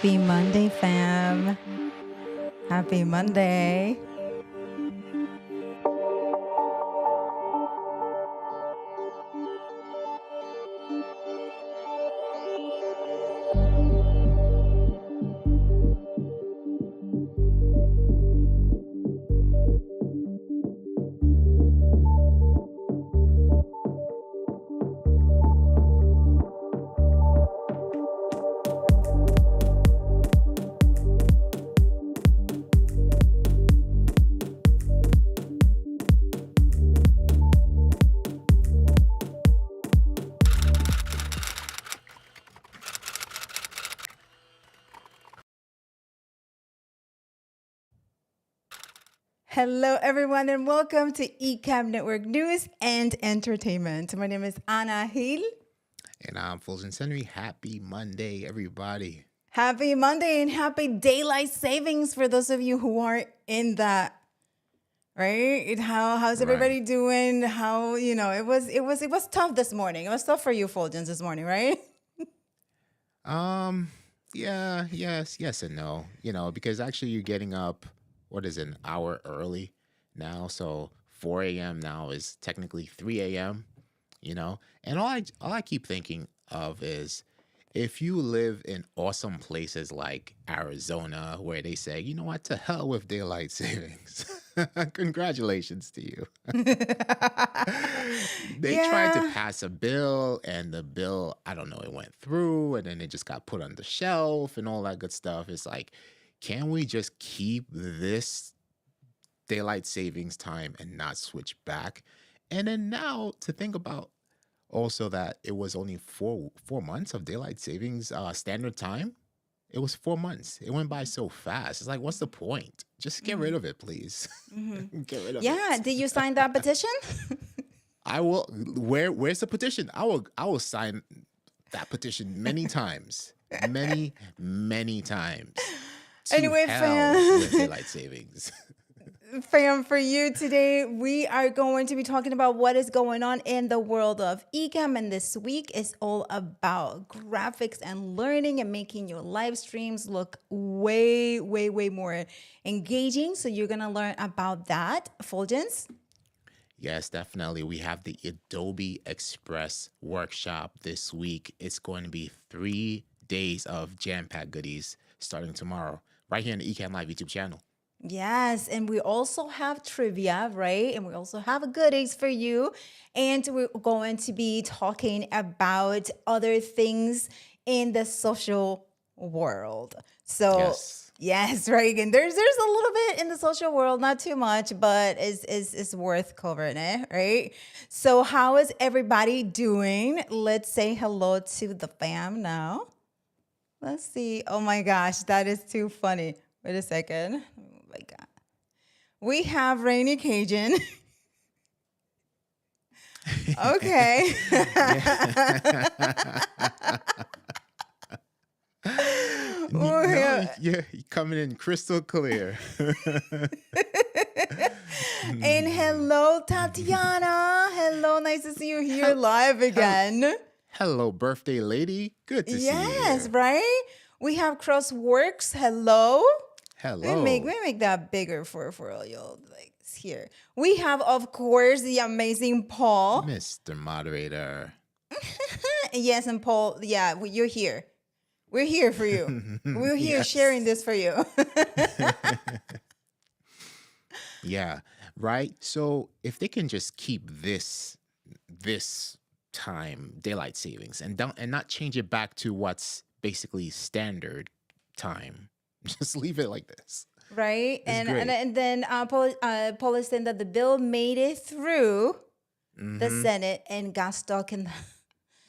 Happy Monday, fam. Happy Monday. Hello, everyone, and welcome to Ecamm Network News and Entertainment. My name is Ana Hill. And I'm Fuljens Henry. Happy Monday, everybody. Happy Monday and happy daylight savings for those of you who are in that. Right? How's everybody doing? How, it was tough this morning. It was tough for you, Fuljens, this morning, right? Yes and no. Because actually you're getting up, an hour early now. So 4 a.m. now is technically 3 a.m., And all I keep thinking of is if you live in awesome places like Arizona, where they say, you know what, to hell with daylight savings. Congratulations to you. They tried to pass a bill, and the bill, I don't know, it went through, and then it just got put on the shelf and all that good stuff. It's like, can we just keep this daylight savings time and not switch back? And then now to think about also that it was only four months of daylight savings standard time. It was 4 months. It went by so fast. It's like, what's the point? Just get rid of it, please. Get rid of it. Yeah. Did you sign that petition? I will. Where's the petition? I will sign that petition many times. Many times. Anyway, hell with daylight savings. Fam, for you today, we are going to be talking about what is going on in the world of Ecamm. And this week is all about graphics and learning and making your live streams look way more engaging. So you're going to learn about that. Fuljens? Yes, definitely. We have the Adobe Express workshop this week. It's going to be 3 days of jam-packed goodies starting tomorrow, right here on the Ecamm Live YouTube channel. Yes, and we also have trivia, right? And we also have goodies for you. And we're going to be talking about other things in the social world. So yes, right. And there's a little bit in the social world, not too much, but it's worth covering it, right? So how is everybody doing? Let's say hello to the fam now. Let's see. Oh my gosh, that is too funny. Wait a second. Oh my God. We have Rainy Cajun. Okay. You're coming in crystal clear. And hello, Tatiana. Hello, nice to see you here live again. Hello, birthday lady. Good to see you. Yes, right? We have Crossworks. Hello. Hello. We make that bigger for all y'all like here. We have, of course, the amazing Paul. Mr. Moderator. Yes, and Paul, yeah, you're here. We're here for you. We're here sharing this for you. Yeah, right? So if they can just keep this time, daylight savings, and not change it back to what's basically standard time. Just leave it like this. Right. And then Paul is saying that the bill made it through the Senate and got stuck in the...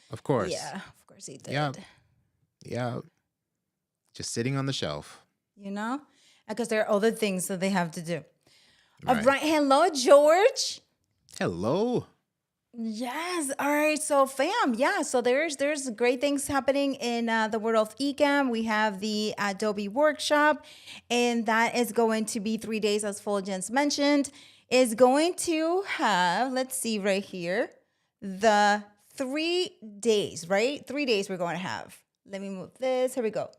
Of course. Yeah, of course he did. Yeah. Just sitting on the shelf. Because there are other things that they have to do. Right. All right. Hello, George. Hello. Yes. All right. So, fam, yeah. So there's great things happening in the world of Ecamm. We have the Adobe Workshop, and that is going to be 3 days, as Fuljens mentioned. Is going to have, let's see right here, the 3 days, right? 3 days we're going to have. Let me move this. Here we go.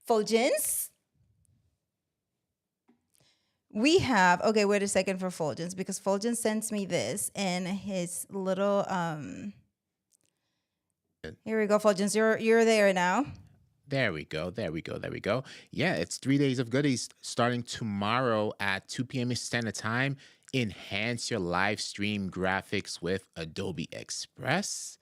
Fuljens. We have, okay, wait a second for Fuljens, because Fuljens sends me this and his little, here we go, Fuljens, you're there now. There we go. There we go. There we go. Yeah, it's 3 days of goodies starting tomorrow at 2 p.m. Eastern Standard Time. Enhance your live stream graphics with Adobe Express.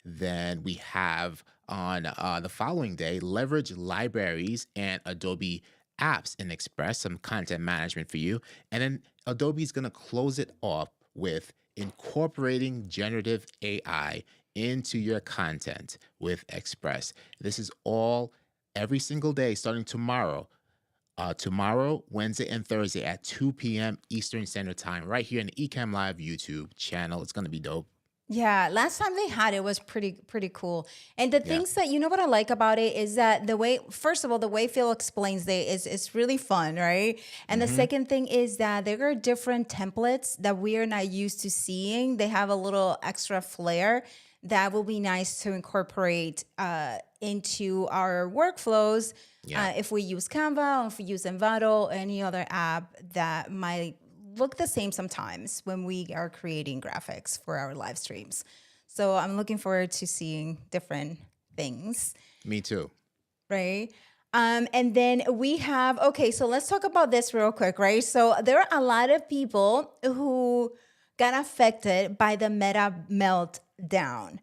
Then we have on the following day, leverage libraries and Adobe apps in Express, some content management for you. And then Adobe's going to close it off with incorporating generative AI into your content with Express. This is all every single day starting tomorrow. Tomorrow, Wednesday, and Thursday at 2 p.m. Eastern Standard Time, right here in the Ecamm Live YouTube channel. It's going to be dope. Yeah, last time they had it was pretty cool. And the Yeah. things that what I like about it is that the way, first of all, the way Phil explains it is really fun, right? And the Mm-hmm. second thing is that there are different templates that we are not used to seeing. They have a little extra flair that will be nice to incorporate into our workflows. Yeah. If we use Canva, or if we use Envato, any other app that might look the same sometimes when we are creating graphics for our live streams. So I'm looking forward to seeing different things, Me too. right? And then we have, okay, so let's talk about this real quick, right? So there are a lot of people who got affected by the meta meltdown.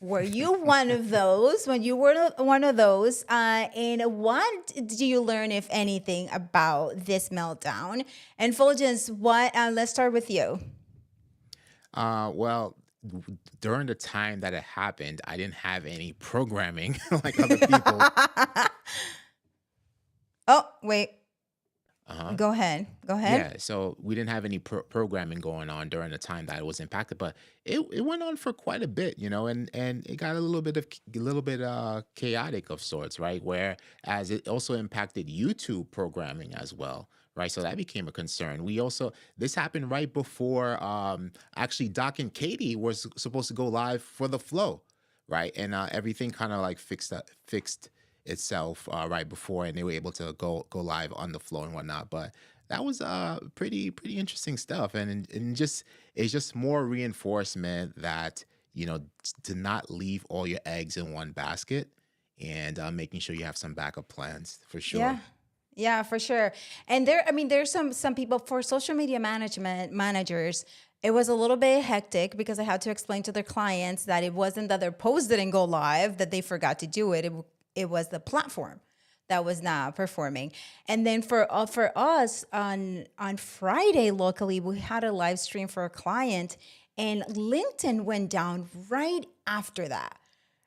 Were you one of those? When you were one of those, and what did you learn, if anything, about this meltdown? And Fulgence, what? Let's start with you. Well, during the time that it happened, I didn't have any programming like other people. Oh, wait. Uh-huh. Go ahead. Go ahead. Yeah, so we didn't have any programming going on during the time that it was impacted, but it went on for quite a bit, and it got a little bit chaotic of sorts, right? Where as it also impacted YouTube programming as well, right? So that became a concern. This happened right before actually Doc and Katie was supposed to go live for the flow, right? And everything kind of like fixed itself right before, and they were able to go live on the floor and whatnot. But that was pretty interesting stuff, and just it's just more reinforcement that to not leave all your eggs in one basket, and making sure you have some backup plans for Yeah. sure. Yeah, for sure. And there's some people for social media managers. It was a little bit hectic because I had to explain to their clients that it wasn't that their post didn't go live, that they forgot to do it. It was the platform that was not performing. And then for us on Friday locally, we had a live stream for a client, and LinkedIn went down right after that.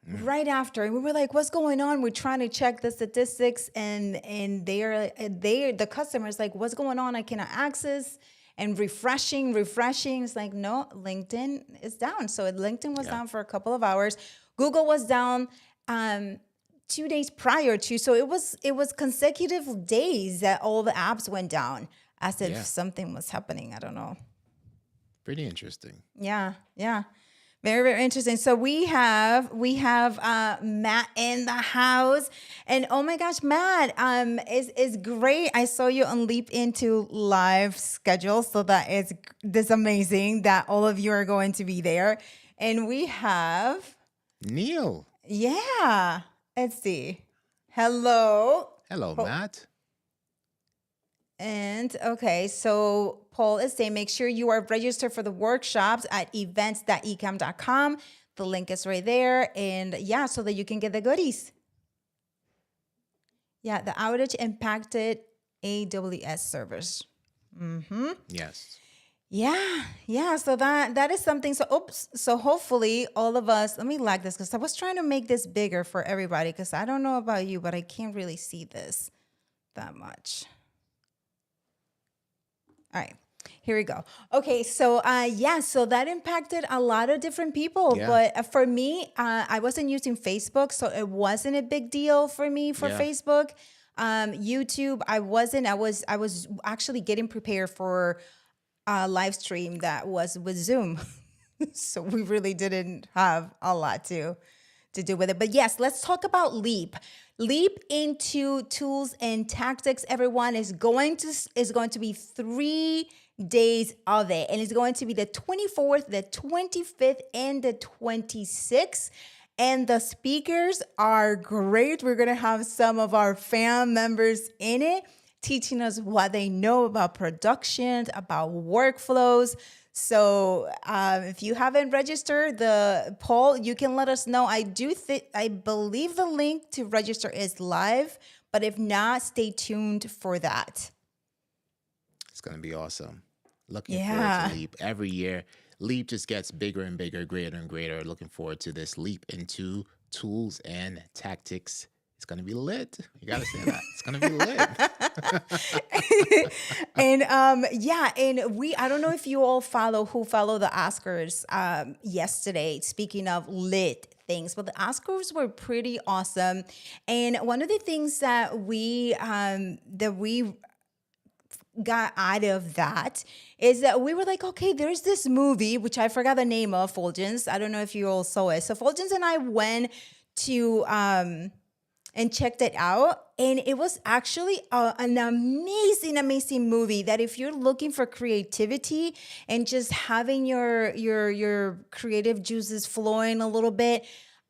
Mm, Right after, and we were like, what's going on? We're trying to check the statistics, and the customer's like, what's going on? I cannot access, and refreshing. It's like, no, LinkedIn is down. So LinkedIn was yeah, down for a couple of hours. Google was down 2 days prior to. So it was consecutive days that all the apps went down, as if yeah, something was happening. I don't know. pretty interesting. Yeah, yeah. Very, very interesting. So we have Matt in the house. And oh my gosh, Matt, is great. I saw you on Leap Into live schedule. So that is this amazing that all of you are going to be there. And we have, Neil, yeah, let's see. Hello. hello, Matt. And okay, so Paul is saying make sure you are registered for the workshops at events.ecamm.com. The link is right there. And yeah, so that you can get the goodies. Yeah, the outage impacted AWS servers. Yes. Yeah, yeah. So that is something. So oops. So hopefully all of us, let me like this because I was trying to make this bigger for everybody because I don't know about you, but I can't really see this that much. All right, here we go. Okay, so yeah, so that impacted a lot of different people. Yeah. But for me, I wasn't using Facebook, so it wasn't a big deal for me for Yeah. Facebook. YouTube, I wasn't. I was actually getting prepared for a live stream that was with Zoom, so we really didn't have a lot to to do with it. But yes, let's talk about Leap. Leap into tools and tactics. Everyone is going to be 3 days of it, and it's going to be the 24th, the 25th, and the 26th. And the speakers are great. We're going to have some of our fam members in it teaching us what they know about production, about workflows. So if you haven't registered the poll, you can let us know. I believe the link to register is live, but if not, stay tuned for that. It's going to be awesome. Looking forward Yeah. to Leap. Every year, Leap just gets bigger and bigger, greater and greater. Looking forward to this Leap into tools and tactics. It's going to be lit. You got to say that. It's going to be lit. And yeah, and I don't know if you all follow the Oscars yesterday, speaking of lit things, but the Oscars were pretty awesome. And one of the things that we got out of that is that we were like, okay, there's this movie, which I forgot the name of, Fuljens. I don't know if you all saw it. So Fuljens and I went to and checked it out. And it was actually an amazing movie that if you're looking for creativity and just having your creative juices flowing a little bit,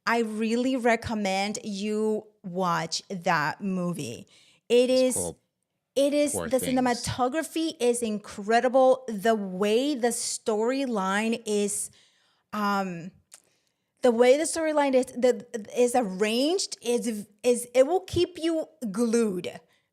I really recommend you watch that movie. It's called Poor The Things. cinematography is incredible. The way the storyline is is arranged is it will keep you glued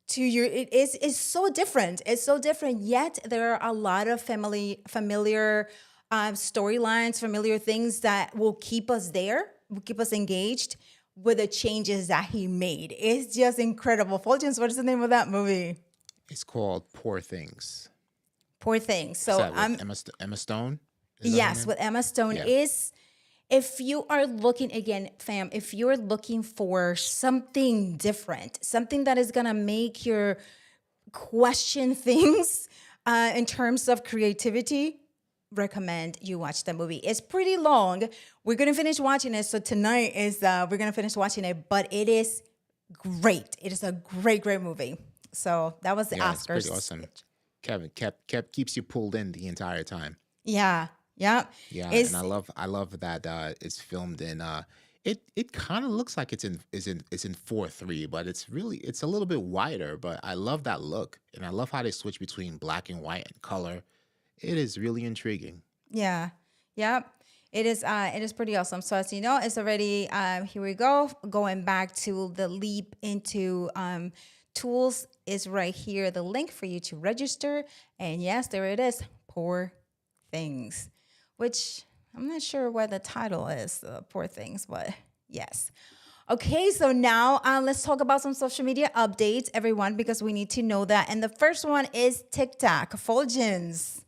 to your. It's so different. It's so different. Yet there are a lot of familiar storylines, familiar things that will keep us there, will keep us engaged with the changes that he made. It's just incredible. Fulgence, what is the name of that movie? It's called Poor Things. Poor Things. Is So that with Emma Stone? Is that her yes, name? with Emma Stone Yeah. is. If you are looking, again, fam, if you're looking for something different, something that is going to make your question things in terms of creativity, recommend you watch the movie. It's pretty long. We're going to finish watching it. So tonight is, we're going to finish watching it, but it is great. It is a great movie. So that was the Yeah, it's Oscars. pretty awesome. Kevin keeps you pulled in the entire time. Yeah. Yeah, and I love that it's filmed in it kind of looks like it's in 4:3, but it's a little bit wider, but I love that look, and I love how they switch between black and white and color. It is really intriguing. Yeah. Yep. It is pretty awesome. So as you know, it's already here we go. Going back to the leap into tools is right here, the link for you to register. And yes, there it is. Poor Things. Which I'm not sure what the title is, Poor Things, but yes. Okay, so now let's talk about some social media updates, everyone, because we need to know that. And the first one is TikTok. Fulgence.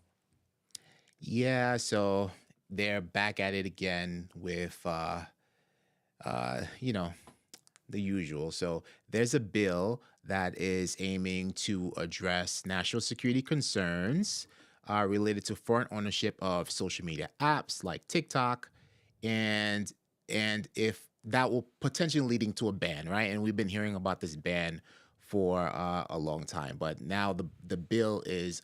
Yeah, so they're back at it again with you know, the usual. So there's a bill that is aiming to address national security concerns related to foreign ownership of social media apps like TikTok, and if that will potentially leading to a ban, right? And we've been hearing about this ban for a long time, but now the bill is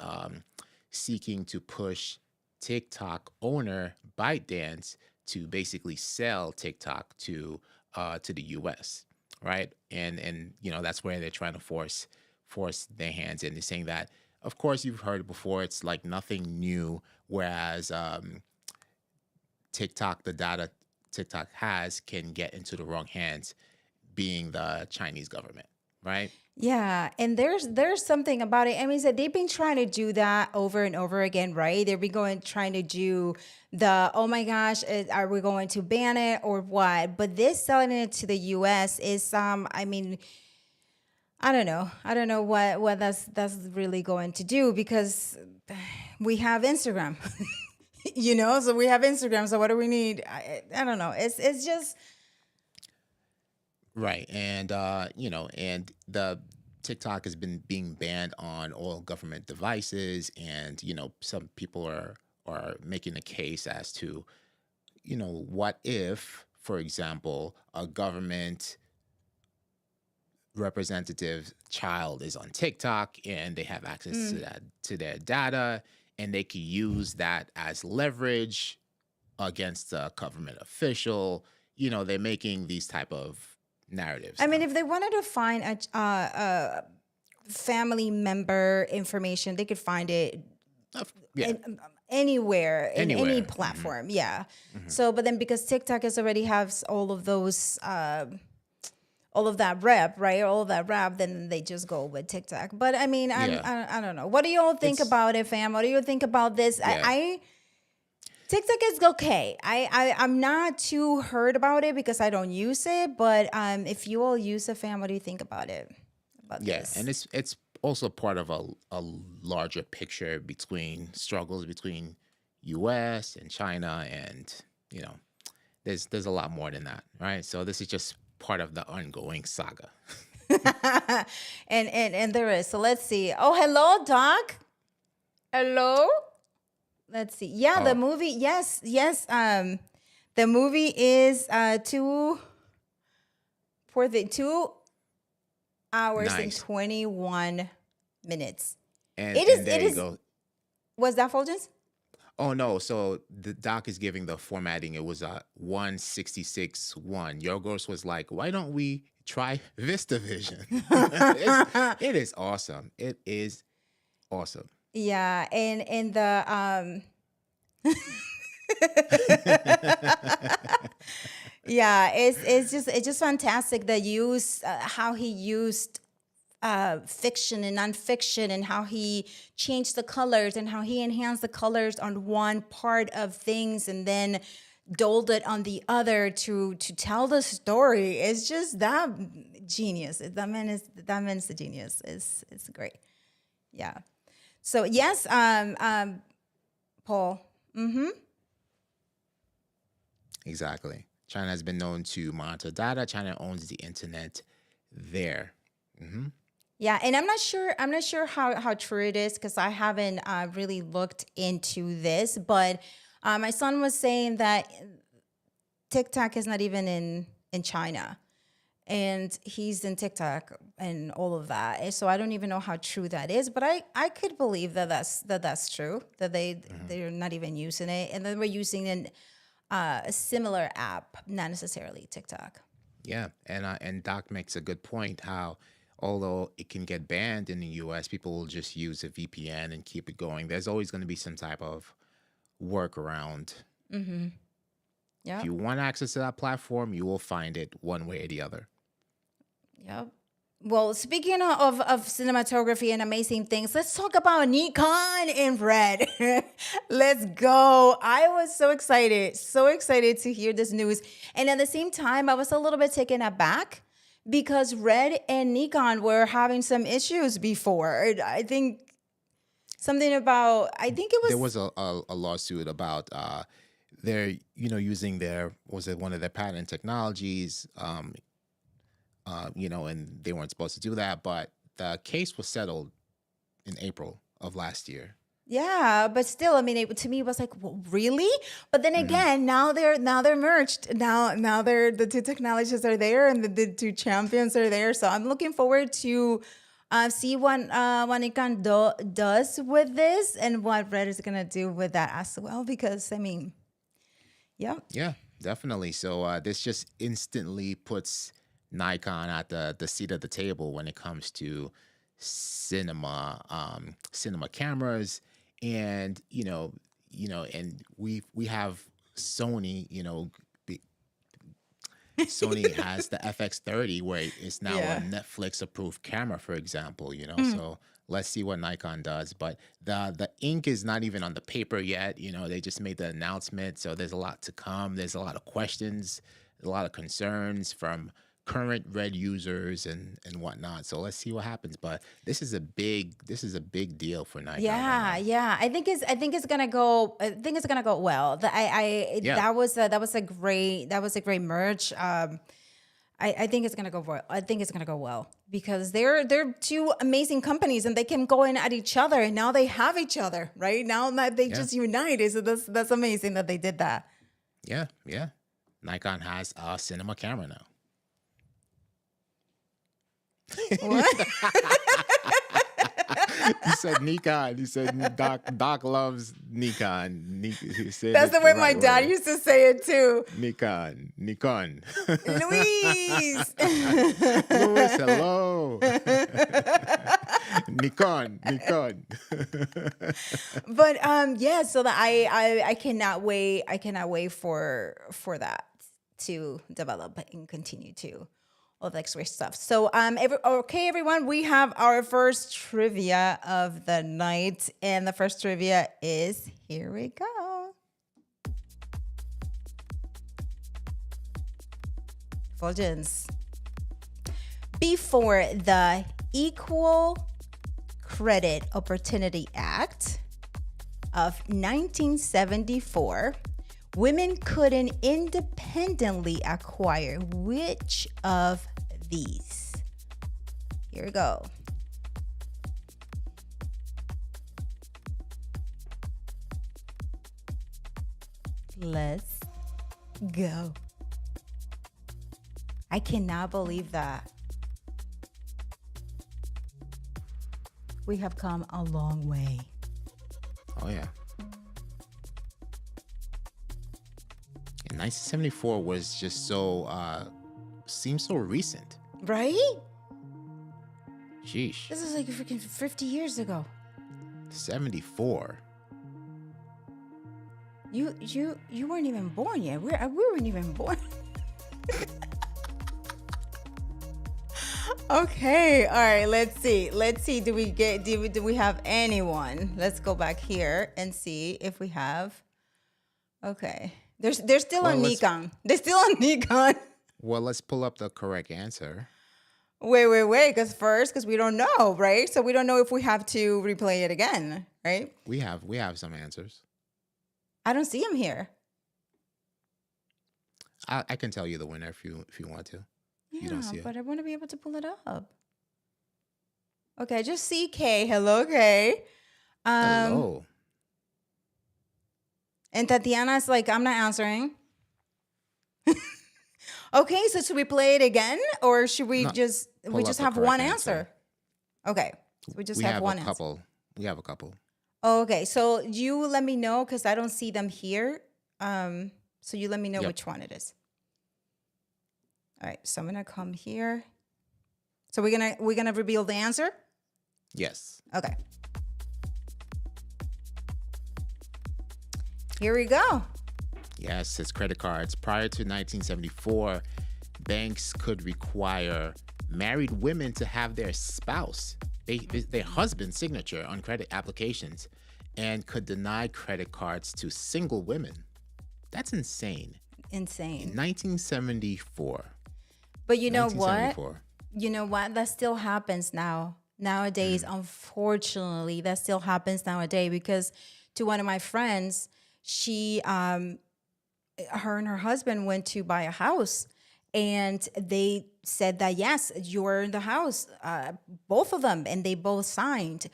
seeking to push TikTok owner ByteDance to basically sell TikTok to the U.S., right? And that's where they're trying to force their hands in. They're saying that, of course, you've heard it before. It's like nothing new. Whereas TikTok, the data TikTok has, can get into the wrong hands, being the Chinese government, right? Yeah, and there's something about it. I mean, so they've been trying to do that over and over again, right? They've been trying to do oh my gosh, are we going to ban it or what? But this selling it to the U.S. is I mean, I don't know. I don't know what that's really going to do, because we have Instagram, So we have Instagram. So what do we need? I don't know. It's just. Right. And and the TikTok has been being banned on all government devices, and some people are making a case as to what if, for example, a government representative child is on TikTok and they have access to Mm. that to their data, and they can use that as leverage against a government official. They're making these type of narratives I mean, now. if they wanted to find a family member information, they could find it Yeah, anywhere in any anywhere. platform. Yeah. Hmm. So, but then because TikTok is already has all of those, all of that rep, right? All of that rap, then they just go with TikTok. But I mean, Yeah, I don't know. What do you all think it's about it, fam? What do you think about this? yeah. TikTok is okay. I'm not too hurt about it because I don't use it. But if you all use it, fam, what do you think about it? About Yeah, this? and it's also part of a larger picture between struggles between U.S. and China, and you know, there's a lot more than that, right? So this is just part of the ongoing saga. And there is. So let's see. Oh, hello, Doc. Hello. Let's see. Yeah, the Oh, movie. Yes, yes. The movie is for the 2 hours and nice. 21 minutes. And It is. and It there you is. go. Was that Fulgence? Oh no, so the doc is giving the formatting. It was 166.1. Yorgos was like, why don't we try Vista Vision? It is awesome. It is awesome. Yeah, and the yeah, it's just fantastic that use how he used fiction and nonfiction and how he changed the colors and how he enhanced the colors on one part of things and then doled it on the other to tell the story. It's just that genius. That man's the genius. It's great. Yeah. So yes, Paul. Mm-hmm. Exactly. China has been known to monitor data. China owns the internet there. Hmm. Yeah, and I'm not sure. I'm not sure how true it is because I haven't really looked into this. But my son was saying that TikTok is not even in China, and he's in TikTok and all of that. And so I don't even know how true that is. But I could believe that's true. That Hmm. they're not even using it, and then we're using a similar app, not necessarily TikTok. Yeah, and Doc makes a good point how although it can get banned in the US, people will just use a VPN and keep it going. There's always going to be some type of workaround. Mm-hmm. If Yep. you want access to that platform, you will find it one way or the other. Yep. Well, speaking of cinematography and amazing things, let's talk about Nikon in red. Let's go. I was so excited to hear this news. And at the same time, I was a little bit taken aback because Red and Nikon were having some issues before. I think something about, I think it There was, was a lawsuit about they're using their was it one of their patent technologies, and they weren't supposed to do that, but the case was settled in April of last year. yeah, but still, I mean, to me, it was like, well, really? But then Hmm. again, now they're merged. Now they're the two technologies are there, and the two champions are there. So I'm looking forward to see what Nikon does with this and what Red is gonna do with that as well. Because I mean, yeah, Yeah, definitely. So this just instantly puts Nikon at the seat of the table when it comes to cinema cameras, and and we have Sony. Be- Sony has the FX30, where it's now a yeah. Netflix approved camera, for example. So let's see what Nikon does. But the ink is not even on the paper yet. They just made the announcement, so there's a lot to come. There's a lot of questions, a lot of concerns from current Red users and whatnot. So let's see what happens. But this is a big deal for Nikon right Yeah, now. yeah. I think it's gonna go. I think it's gonna go well. Yeah, That was a great merge. I think it's gonna go well. I think it's gonna go well because they're two amazing companies and they can go in at each other and now they have each other right now that they yeah, just united. So that's amazing that they did that. yeah, yeah. Nikon has a cinema camera now. What? You said Nikon. You said Doc loves Nikon. He said That's it the the way my right dad way. used to say it too. Nikon. Luis. Louis, hello. Nikon. But yeah, so that I cannot wait. I cannot wait for that to develop and continue to all the extra stuff. So okay, everyone, we have our first trivia of the night, and the first trivia is, here we go. Fuljens. Before the Equal Credit Opportunity Act of 1974, women couldn't independently acquire which of these? Here we go. Let's go. I cannot believe that. We have come a long way. Oh, yeah. And 1974 was just so, seems so recent. Right? Sheesh. This is like freaking 50 years ago. 74. You weren't even born yet. We weren't even born. Okay, all right, let's see. Do we have anyone? Let's go back here and see if we have. Okay. They're still on Nikon. They're still on Nikon. Well, let's pull up the correct answer. Wait, because we don't know, right? So we don't know if we have to replay it again, right? We have some answers. I don't see them here. I can tell you the winner if you want to. Yeah, you don't see it. But I want to be able to pull it up. Okay, just see Kay. Hello, Kay. Hello. And Tatiana's like, I'm not answering. Okay, so should we play it again, or should we just have one answer? Okay, so we just have one answer. We have a couple. Oh, okay, so you let me know because I don't see them here. So you let me know which one it is. All right, so I'm gonna come here. So we're gonna reveal the answer? Yes. Okay. Here we go. Yes, it's credit cards. Prior to 1974, banks could require married women to have their spouse, their husband's signature on credit applications, and could deny credit cards to single women. That's insane. In 1974. But you know what? That still happens nowadays. Unfortunately, that still happens nowadays, because to one of my friends, her and her husband went to buy a house, and they said that, yes, you're in the house, both of them, and they both signed.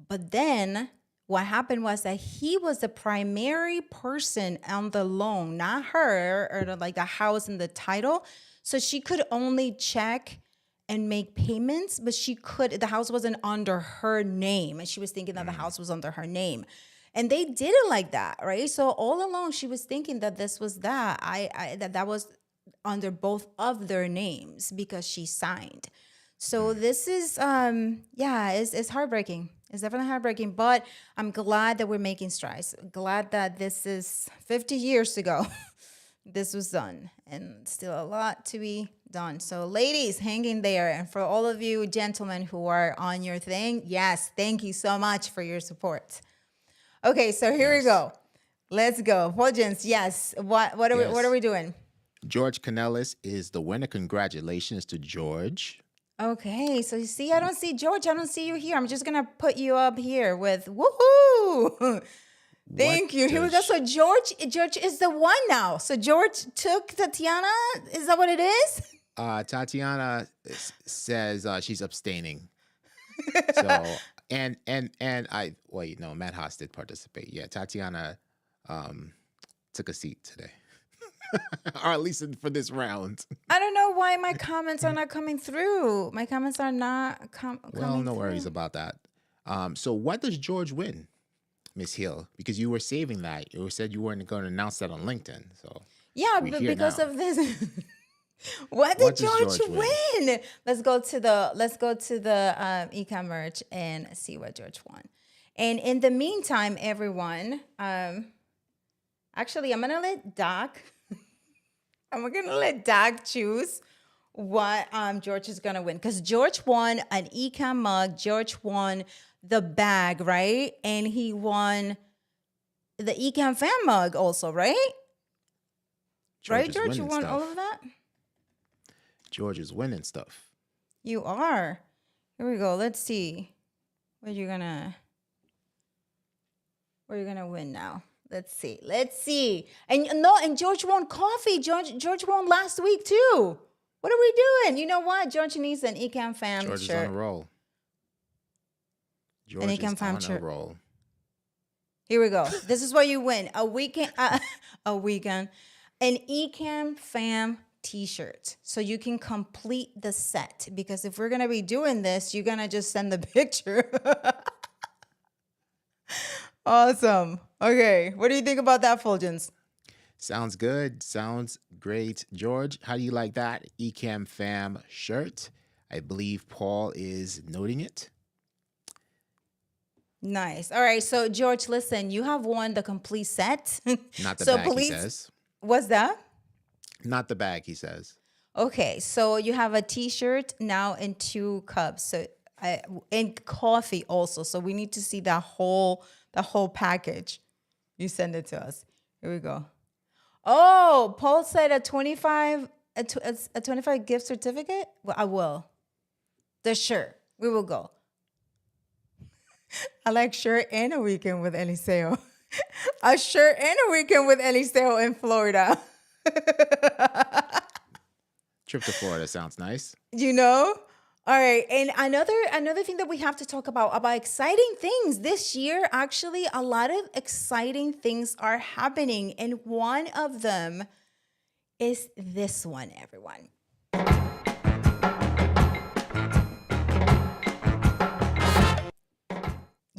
But then what happened was that he was the primary person on the loan, not her, or like the house and the title. So she could only check and make payments, but the house wasn't under her name. And she was thinking that the house was under her name. And they did it like that, right? So all along she was thinking that this was that. That was under both of their names because she signed. So this is, it's heartbreaking. It's definitely heartbreaking, but I'm glad that we're making strides. Glad that this is 50 years ago. This was done, and still a lot to be done. So ladies, hang in there. And for all of you gentlemen who are on your thing, yes, thank you so much for your support. Okay, so here we go. Let's go. Fuljens, yes. What are we doing? George Canellis is the winner. Congratulations to George. Okay, so you see, I don't see George. I don't see you here. I'm just going to put you up here with woohoo. Thank you. Here we go. So George is the one now. So George took Tatiana. Is that what it is? Tatiana says she's abstaining. So and Matt Haas did participate. Yeah, Tatiana took a seat today. or at least for this round. I don't know why my comments are not coming through. My comments are not Well, coming no worries through. about that. So what does George win, Miss Hill? Because you were saving that. You said you weren't going to announce that on LinkedIn. So Yeah, we're but here because now. of this, what did What does George George win? win? Let's go to the Ecamm merch and see what George won. And in the meantime, everyone, actually, I'm gonna let Doc. I'm gonna let Doc choose what George is gonna win because George won an Ecamm mug. George won the bag, right? And he won the Ecamm Fam mug also, right? George Right, is George? You winning won all stuff. of that? George is winning stuff. You are. Here we go. Let's see. What you're gonna win now. Let's see. Let's see. And no, and George won coffee. George won last week too. What are we doing? You know what? George needs an Ecamm Fam George is on a shirt. roll. An George is Ecamm Fam on a shirt. roll. Here we go. This is what you win. A weekend, an Ecamm Fam t-shirt. So you can complete the set. Because if we're gonna be doing this, you're gonna just send the picture. Awesome. Okay. What do you think about that, Fuljens? Sounds good. Sounds great. George, how do you like that Ecamm Fam shirt? I believe Paul is noting it. Nice. All right. So George, listen, you have won the complete set. Not the So bag, he please, says. what's that? Not the bag, he says. Okay. So you have a t-shirt now and 2 cups. So and coffee also. So we need to see the whole package. You send it to us. Here we go. Oh, Paul said a 25 a 25 gift certificate. Well, I will. The shirt. We will go. I like shirt and a weekend with Eliseo. A shirt and a weekend with Eliseo in Florida. Trip to Florida sounds nice. You know? All right. And another thing that we have to talk about exciting things. This year, actually, a lot of exciting things are happening. And one of them is this one, everyone.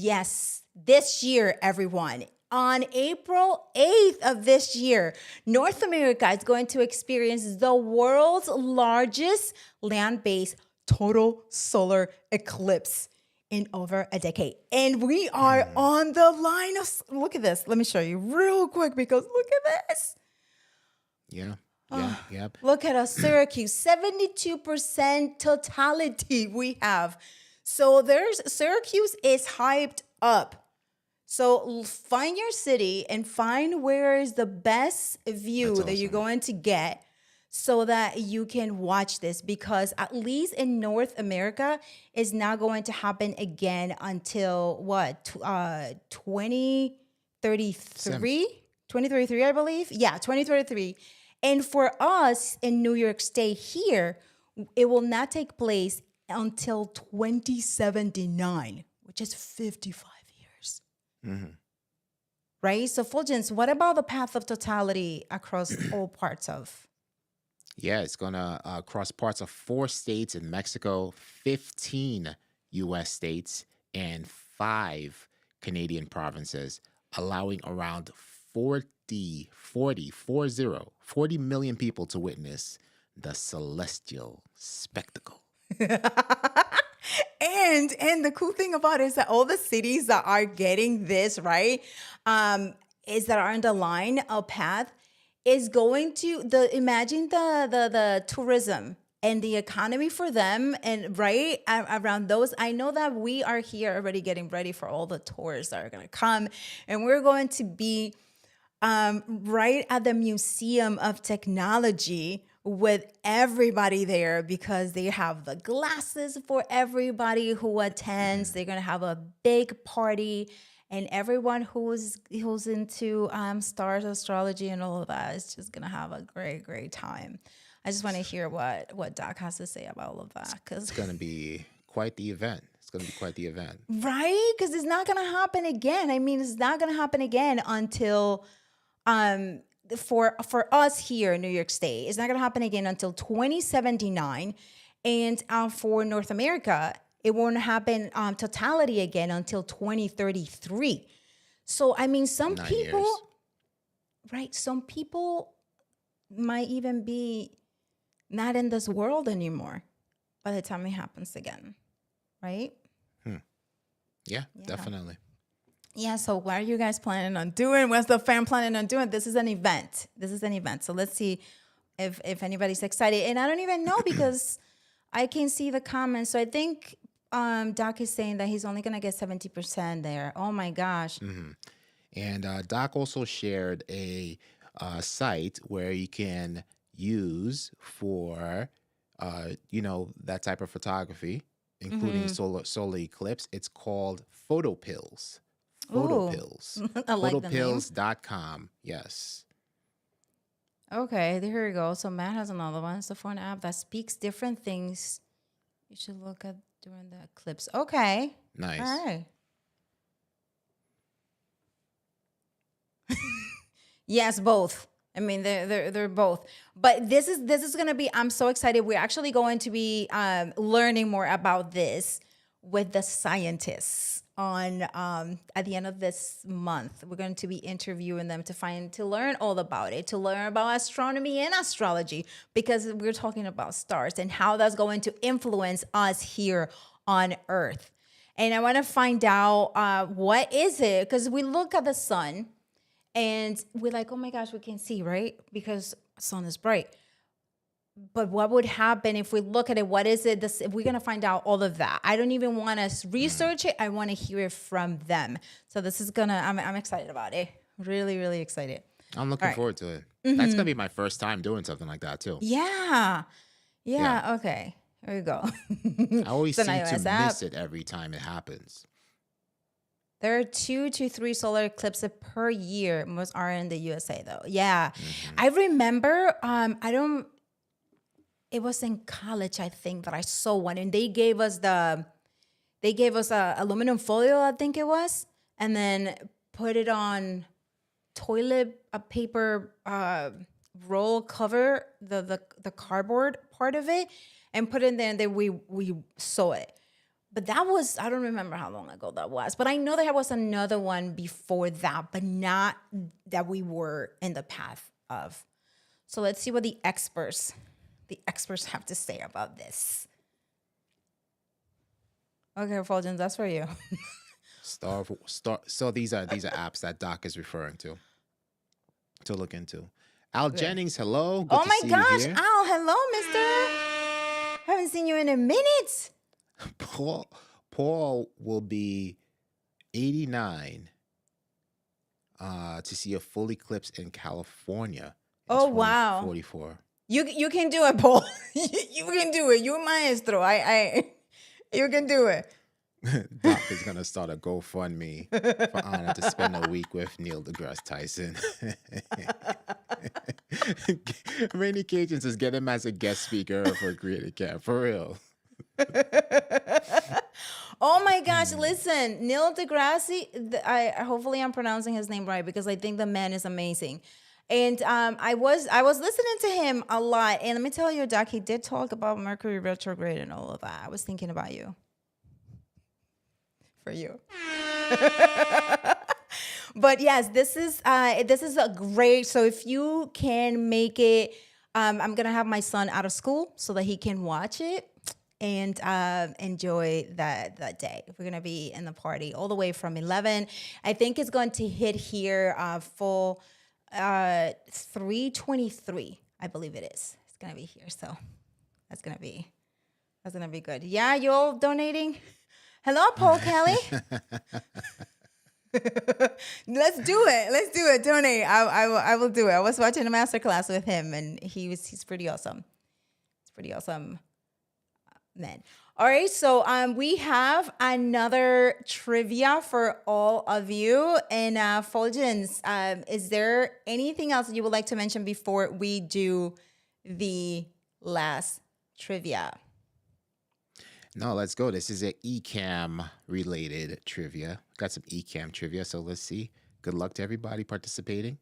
Yes, this year, everyone. On April 8th of this year, North America is going to experience the world's largest land-based total solar eclipse in over a decade. And we are on the line of, look at this. Let me show you real quick because look at this. Yeah. Yeah. Look at us, Syracuse, 72% totality we have. So Syracuse is hyped up. So find your city and find where is the best view That's that you're awesome. going to get so that you can watch this, because at least in North America, it's not going to happen again until what? 2033? 2033, I believe. Yeah, 2033. And for us in New York State here, it will not take place until 2079, which is 55 years. Right? So, Fulgence, what about the path of totality across all parts of? Yeah, it's going to cross parts of 4 states in Mexico, 15 U.S. states, and 5 Canadian provinces, allowing around 40 million people to witness the celestial spectacle. And the cool thing about it is that all the cities that are getting this, right, is that are in the line of path is going to imagine the tourism and the economy for them, and right around those. I know that we are here already getting ready for all the tours that are going to come, and we're going to be right at the Museum of Technology with everybody there, because they have the glasses for everybody who attends. They're gonna have a big party, and everyone who's into stars, astrology, and all of that is just gonna have a great time. I just want to hear what Doc has to say about all of that, because It's going to be quite the event. right, because it's not gonna happen again. I mean, it's not gonna happen again until for us here in New York State, it's not gonna happen again until 2079, and for North America, it won't happen totality again until 2033. So I mean, some 9 years. people, right? Some people might even be not in this world anymore by the time it happens again, right? Yeah, Yeah. definitely. Yeah, so what are you guys planning on doing? What's the fam planning on doing? This is an event. So let's see if anybody's excited. And I don't even know because I can see the comments. So I think Doc is saying that he's only gonna get 70% there. Oh my gosh. And Doc also shared a site where you can use for, that type of photography, including solar eclipse. It's called PhotoPills. Ooh, PhotoPills. I like the name. Photopills.com. Yes. Okay, here we go. So Matt has another one. It's a phone app that speaks different things you should look at during the eclipse. Okay. Nice. All right. Yes, both. I mean, they're both. But this is gonna be. I'm so excited. We're actually going to be learning more about this with the scientists on at the end of this month. We're going to be interviewing them to learn all about it, to learn about astronomy and astrology, because we're talking about stars and how that's going to influence us here on Earth. And I want to find out what is it, because we look at the sun and we're like, oh my gosh, we can see, right? Because the sun is bright. But what would happen if we look at it? What is it? We're going to find out all of that. I don't even want to research it. I want to hear it from them. So this is I'm excited about it. Really, really excited. I'm looking forward to it. That's going to be my first time doing something like that, too. Yeah. Okay. Here we go. I always It's an seem to iOS app. miss it every time it happens. There are 2 to 3 solar eclipses per year. Most are in the USA, though. Yeah. I remember, it was in college, I think, that I saw one, and they gave us a aluminum foil, I think it was, and then put it on toilet paper roll cover, the cardboard part of it, and put it in there, and then we saw it. But that was, I don't remember how long ago that was, but I know there was another one before that, but not that we were in the path of. So let's see what the experts have to say about this. Okay, Fuljens, that's for you. Star. So these are apps that Doc is referring to look into. Al Jennings, hello. Good Oh to my see gosh, you here. Al, hello, mister. Haven't seen you in a minute. Paul will be 89 to see a full eclipse in California in Oh, wow. 2044. You can do it, Paul. You can do it. You're maestro. You can do it. Doc is gonna start a GoFundMe for Anna to spend a week with Neil deGrasse Tyson. Rainy Cajuns says get him as a guest speaker for Creative Camp. For real. Oh my gosh! Listen, Neil deGrasse. Hopefully I'm pronouncing his name right, because I think the man is amazing. And I was listening to him a lot. And let me tell you, Doc, he did talk about Mercury retrograde and all of that. I was thinking about you. For you. But yes, this is a great. So if you can make it, I'm gonna have my son out of school so that he can watch it and enjoy that day. We're gonna be in the party all the way from 11. I think it's going to hit here full 3:23. I believe it is. It's gonna be here, so that's gonna be good. Yeah, you all donating? Hello, Paul Kelly. Let's do it. Donate. I will do it. I was watching a masterclass with him, and he's pretty awesome. It's pretty awesome, man. All right, so we have another trivia for all of you. And Fuljens, is there anything else you would like to mention before we do the last trivia? No, let's go. This is an Ecamm related trivia. Got some Ecamm trivia, so let's see. Good luck to everybody participating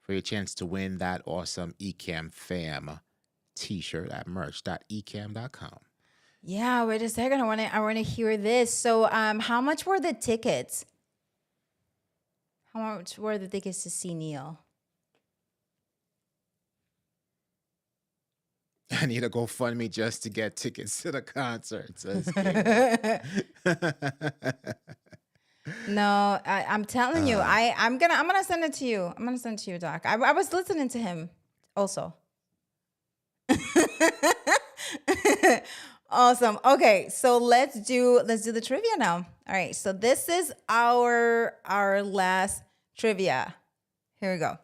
for your chance to win that awesome Ecamm Fam t-shirt at merch.ecamm.com. Yeah, wait a second. I wanna hear this. So how much were the tickets? How much were the tickets to see Neil? I need a GoFundMe just to get tickets to the concert, says Kayla. No, I'm telling you, Uh, I'm gonna send it to you. I'm gonna send it to you, Doc. I was listening to him also. Awesome. Okay, so let's do the trivia now. All right, so this is our last trivia. Here we go.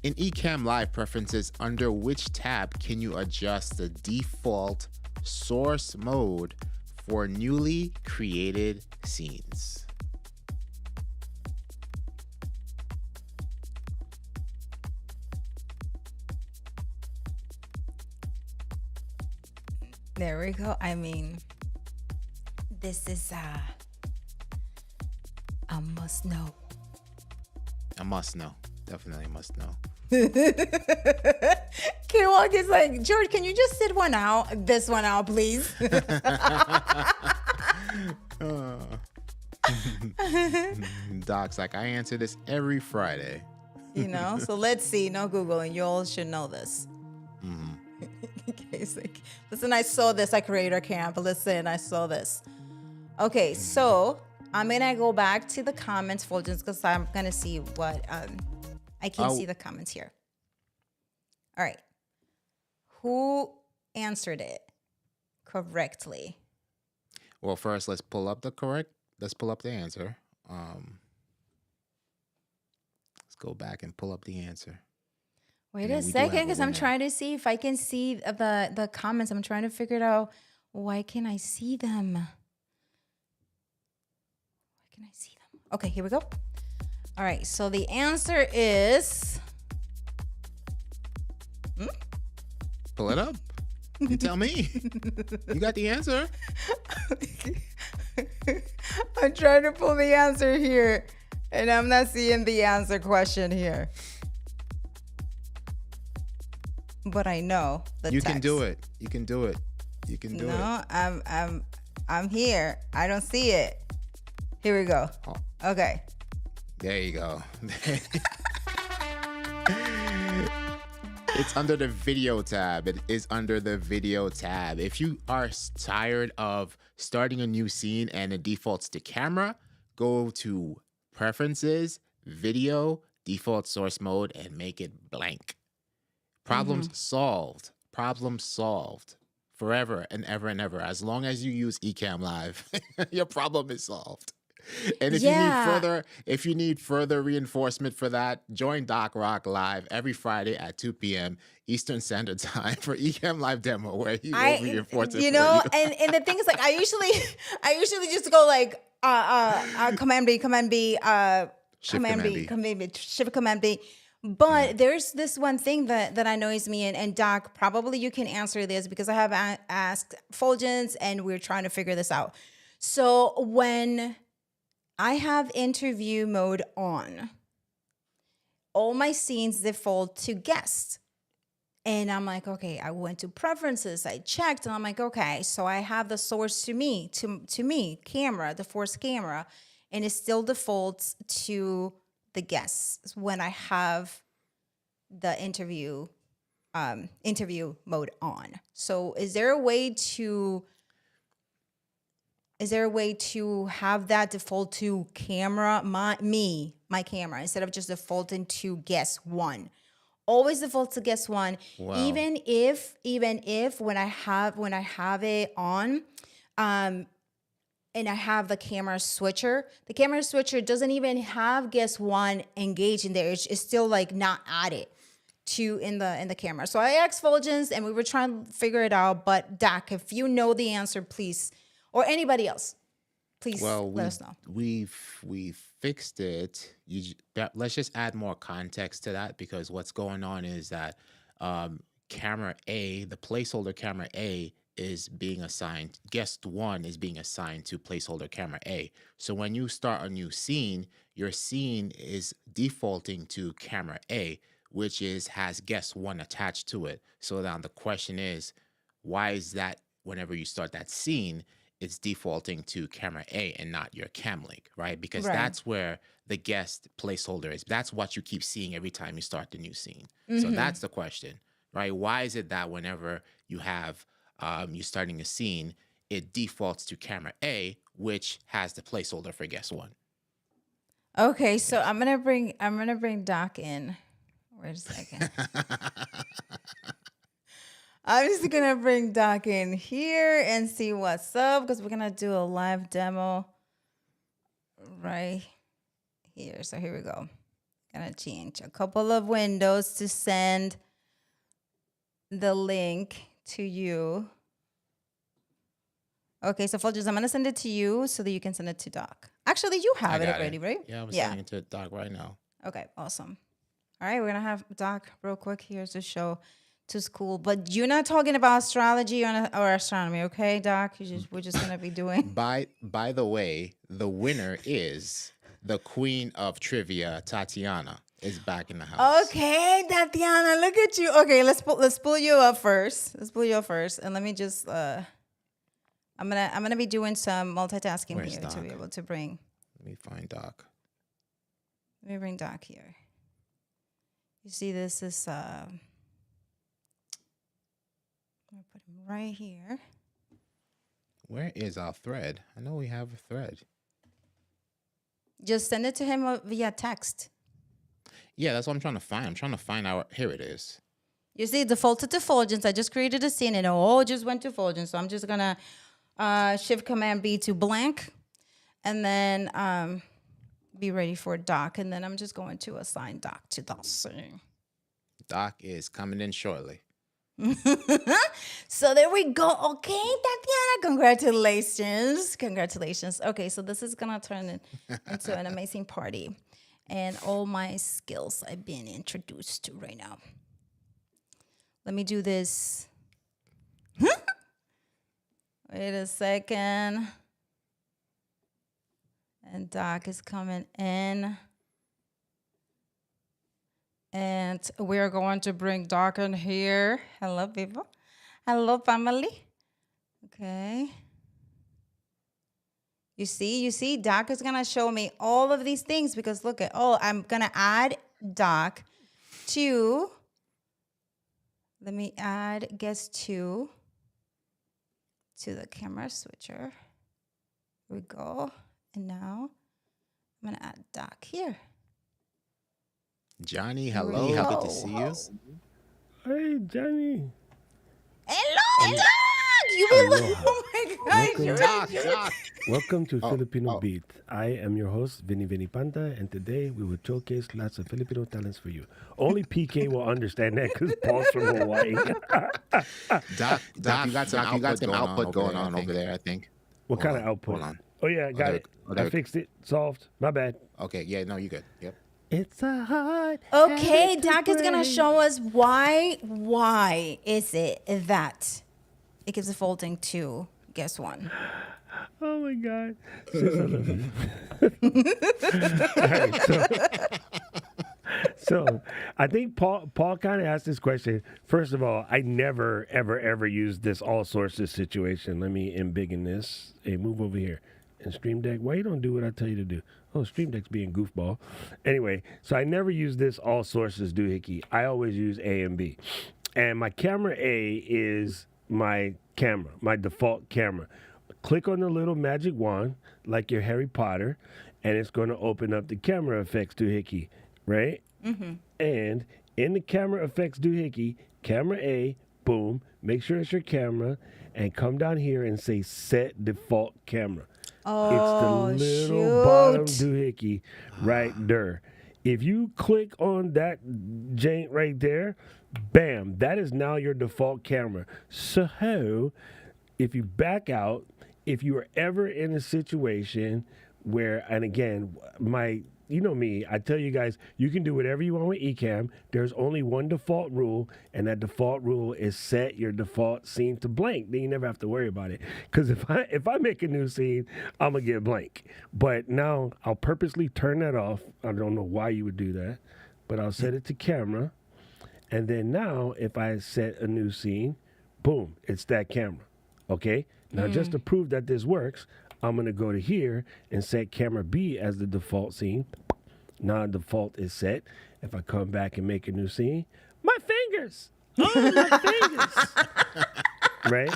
in Ecamm Live preferences, under which tab can you adjust the default source mode for newly created scenes? There we go. I mean, this is a must know. A must know. Definitely a must know. K-Walk is like, George, can you just sit this one out, please? Doc's like, I answer this every Friday. So let's see. No Google, and you all should know this. Okay, it's like, listen, I saw this at Creator Camp. Listen, I saw this. Okay, so I'm gonna go back to the comments folders because I'm gonna see what I can see the comments here. All right, who answered it correctly? Well, first let's pull up the answer. Let's go back and pull up the answer. Wait a second, because I'm trying to see if I can see the comments. I'm trying to figure it out. Why can I see them? Why can I see them? Okay, here we go. All right, so the answer is... Pull it up. You tell me. You got the answer? I'm trying to pull the answer here, and I'm not seeing the answer question here. But I know the You text. can do it. You can do it. You can do it. No, I'm here. I don't see it. Here we go. Okay. There you go. It's under the video tab. It is under the video tab. If you are tired of starting a new scene and it defaults to camera, go to preferences, video, default source mode, and make it blank. Problems solved. Problem solved. Forever and ever and ever. As long as you use Ecamm Live, your problem is solved. And if you need further reinforcement for that, join Doc Rock Live every Friday at 2 p.m. Eastern Standard Time for Ecamm Live demo, where he will reinforce it for you. And the thing is, like, I usually just go like Command B, Shift Command B. But there's this one thing that annoys me, and Doc, probably you can answer this because I have asked Fuljens and we're trying to figure this out. So when I have interview mode on, all my scenes default to guest. And I'm like, okay, I went to preferences, I checked, and I'm like, okay, so I have the source to me, camera, the forced camera, and it still defaults to the guests when I have the interview mode on. So is there a way to have that default to camera, my camera, instead of just defaulting to guest one? Always default to guest one. Wow. Even if when I have it on, and I have the camera switcher doesn't even have guest one engaged in there. It's still like not added to in the camera. So I asked Fuljens and we were trying to figure it out. But Doc, if you know the answer, please, or anybody else, please let us know. We fixed it. Let's just add more context to that, because what's going on is that camera A, the placeholder camera A, is being assigned, guest one is being assigned to placeholder camera A. So when you start a new scene, your scene is defaulting to camera A, which has guest one attached to it. So now the question is, why is that whenever you start that scene, it's defaulting to camera A and not your cam link, right? Because Right. that's where the guest placeholder is. That's what you keep seeing every time you start the new scene. So Mm-hmm. that's the question, right? Why is it that whenever you have you starting a scene, it defaults to camera A, which has the placeholder for guest one? Okay, so I'm gonna bring Doc in. Wait a second. I'm just gonna bring Doc in here and see what's up because we're gonna do a live demo right here. So here we go. Gonna change a couple of windows to send the link to you. Okay, so Fuljens, I'm gonna send it to you so that you can send it to Doc. Actually, you have it already, right? Yeah, I'm sending it to Doc right now. Okay, awesome. All right, we're gonna have Doc real quick here to show to school, but you're not talking about astrology or astronomy, okay, Doc? We're just gonna be doing. By the way, the winner is the queen of trivia, Tatiana, is back in the house. Okay, Tatiana, look at you. Okay, let's pull you up first. And let me just I'm gonna be doing some multitasking Where's here to Doc? be able to bring. Let me find Doc. Let me bring Doc here. You see, this is I'm gonna put him right here. Where is our thread? I know we have a thread. Just send it to him via text. Yeah, that's what I'm trying to find. I'm trying to find our. Here it is. You see, defaulted to Fuljens. I just created a scene and it all just went to Fuljens. So I'm just gonna Shift Command B to blank, and then be ready for Doc. And then I'm just going to assign Doc to the scene. Doc is coming in shortly. So there we go. Okay, Tatiana, congratulations. Okay, so this is gonna turn into an amazing party, and all my skills I've been introduced to right now. Let me do this. Wait a second. And Doc is coming in. And we're going to bring Doc in here. Hello, people. Hello, family. Okay. You see, Doc is going to show me all of these things because look at, I'm going to add Doc to, let me add guest 2 to the camera switcher. Here we go. And now I'm going to add Doc here. Johnny, hello. Happy to see you. Hey, Johnny. Hello, Doc. You be oh my gosh, you're Doc. Welcome to Filipino Beat. I am your host, Vinnie Panda, and today we will showcase lots of Filipino talents for you. Only PK will understand that because Paul's from Hawaii. Doc, you got some output going on over there, I think. What kind of output? Hold on. Oh, yeah, got it. I fixed it. Solved. My bad. Okay, yeah, no, you're good. Yep. It's a hard. Okay, Doc is gonna show us why is it that it gives a folding to guess 1. Oh my God. Sis, I love you. All right, so I think Paul kind of asked this question. First of all, I never, ever use this all sources situation. Let me embiggen this. Hey, move over here. And Stream Deck, why you don't do what I tell you to do? Oh, Stream Deck's being goofball. Anyway, so I never use this all sources doohickey. I always use A and B. And my camera A is my camera, my default camera. Click on the little magic wand, like your Harry Potter, and it's going to open up the camera effects doohickey, right? Mm-hmm. And in the camera effects doohickey, camera A, boom, make sure it's your camera, and come down here and say set default camera. Oh, it's the little bottom doohickey right there. If you click on that jank right there, bam, that is now your default camera. So if you back out, if you are ever in a situation where, and again, my you know me, I tell you guys, you can do whatever you want with Ecamm. There's only one default rule, and that default rule is set your default scene to blank. Then you never have to worry about it. Because if I make a new scene, I'm going to get blank. But now I'll purposely turn that off. I don't know why you would do that, but I'll set it to camera. And then now if I set a new scene, boom, it's that camera. Okay? Now just to prove that this works, I'm going to go to here and set camera B as the default scene. Now default is set. If I come back and make a new scene, my fingers. Oh, my fingers. Right?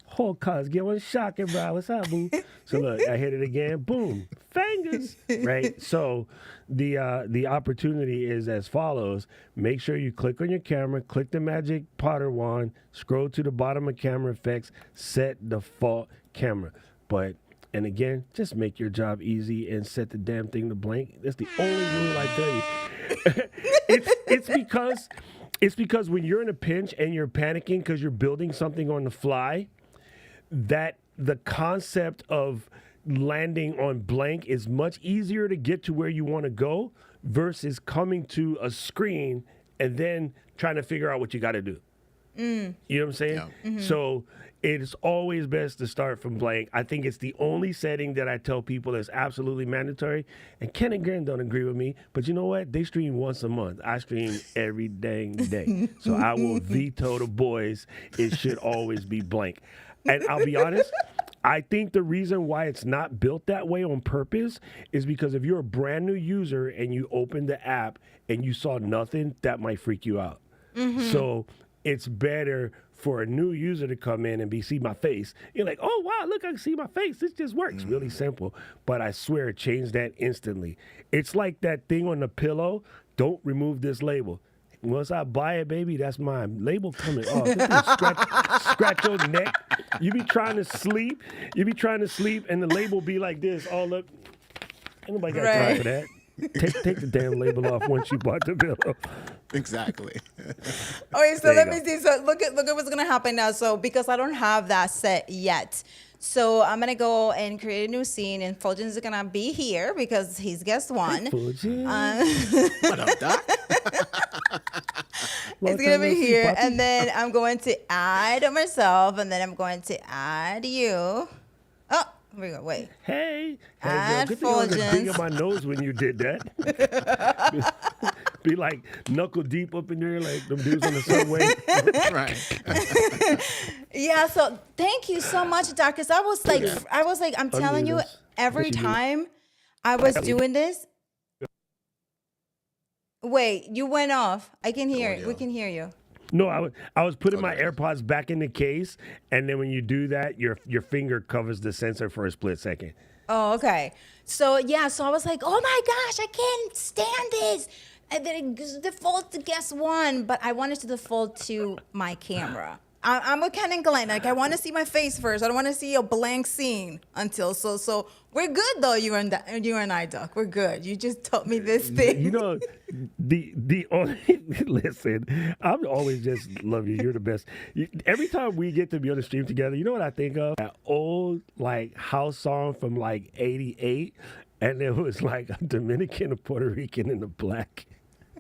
Whole cuz get one shocking, bro. What's up, boo? So look, I hit it again. Boom. Fingers. Right? So the opportunity is as follows. Make sure you click on your camera, click the magic Potter wand, scroll to the bottom of camera effects, set default camera. But, and again, just make your job easy and set the damn thing to blank. That's the only rule I tell you. It's because when you're in a pinch and you're panicking because you're building something on the fly, that the concept of landing on blank is much easier to get to where you want to go versus coming to a screen and then trying to figure out what you got to do. You know what I'm saying? Yeah. Mm-hmm. So it's always best to start from blank. I think it's the only setting that I tell people is absolutely mandatory. And Ken and Garen don't agree with me, but you know what? They stream once a month. I stream every dang day. So I will veto the boys. It should always be blank. And I'll be honest, I think the reason why it's not built that way on purpose is because if you're a brand new user and you open the app and you saw nothing, that might freak you out. Mm-hmm. So it's better for a new user to come in and see my face. You're like, oh, wow, look, I can see my face. This just works. Really simple. But I swear it changed that instantly. It's like that thing on the pillow. Don't remove this label. Once I buy it, baby, that's mine. Label coming off. This thing scratch your neck. You be trying to sleep, and the label be like this all up. Ain't nobody got time for that. Take the damn label off once you bought the pillow. Exactly. Okay, so let me see. So look at what's gonna happen now. So because I don't have that set yet, so I'm gonna go and create a new scene, and Fuljens is gonna be here because he's guest one. What up, Doc? It's gonna be here, and then I'm going to add myself, and then I'm going to add you. Oh. Here we go. Wait. Hey, add good thing I was big on my nose when you did that. Be like knuckle deep up in there, like them dudes on the subway. Right. Yeah. So thank you so much, Doc. Because I was like, I'm telling you, every time I was doing this. Wait, you went off. I can hear. We can hear you. No, I was putting my AirPods back in the case, and then when you do that, your finger covers the sensor for a split second. Oh, okay. So yeah, so I was like, oh my gosh, I can't stand this. And then it default to guest one, but I wanted to default to my camera. I'm a Ken and Glenn. Like I want to see my face first. I don't want to see a blank scene until so we're good though. You and I, Doc. We're good. You just taught me this thing. You know, the only listen. I'm always just love you. You're the best. Every time we get to be on the stream together, you know what I think of? That old like house song from like '88, and it was like a Dominican, a Puerto Rican, and a black.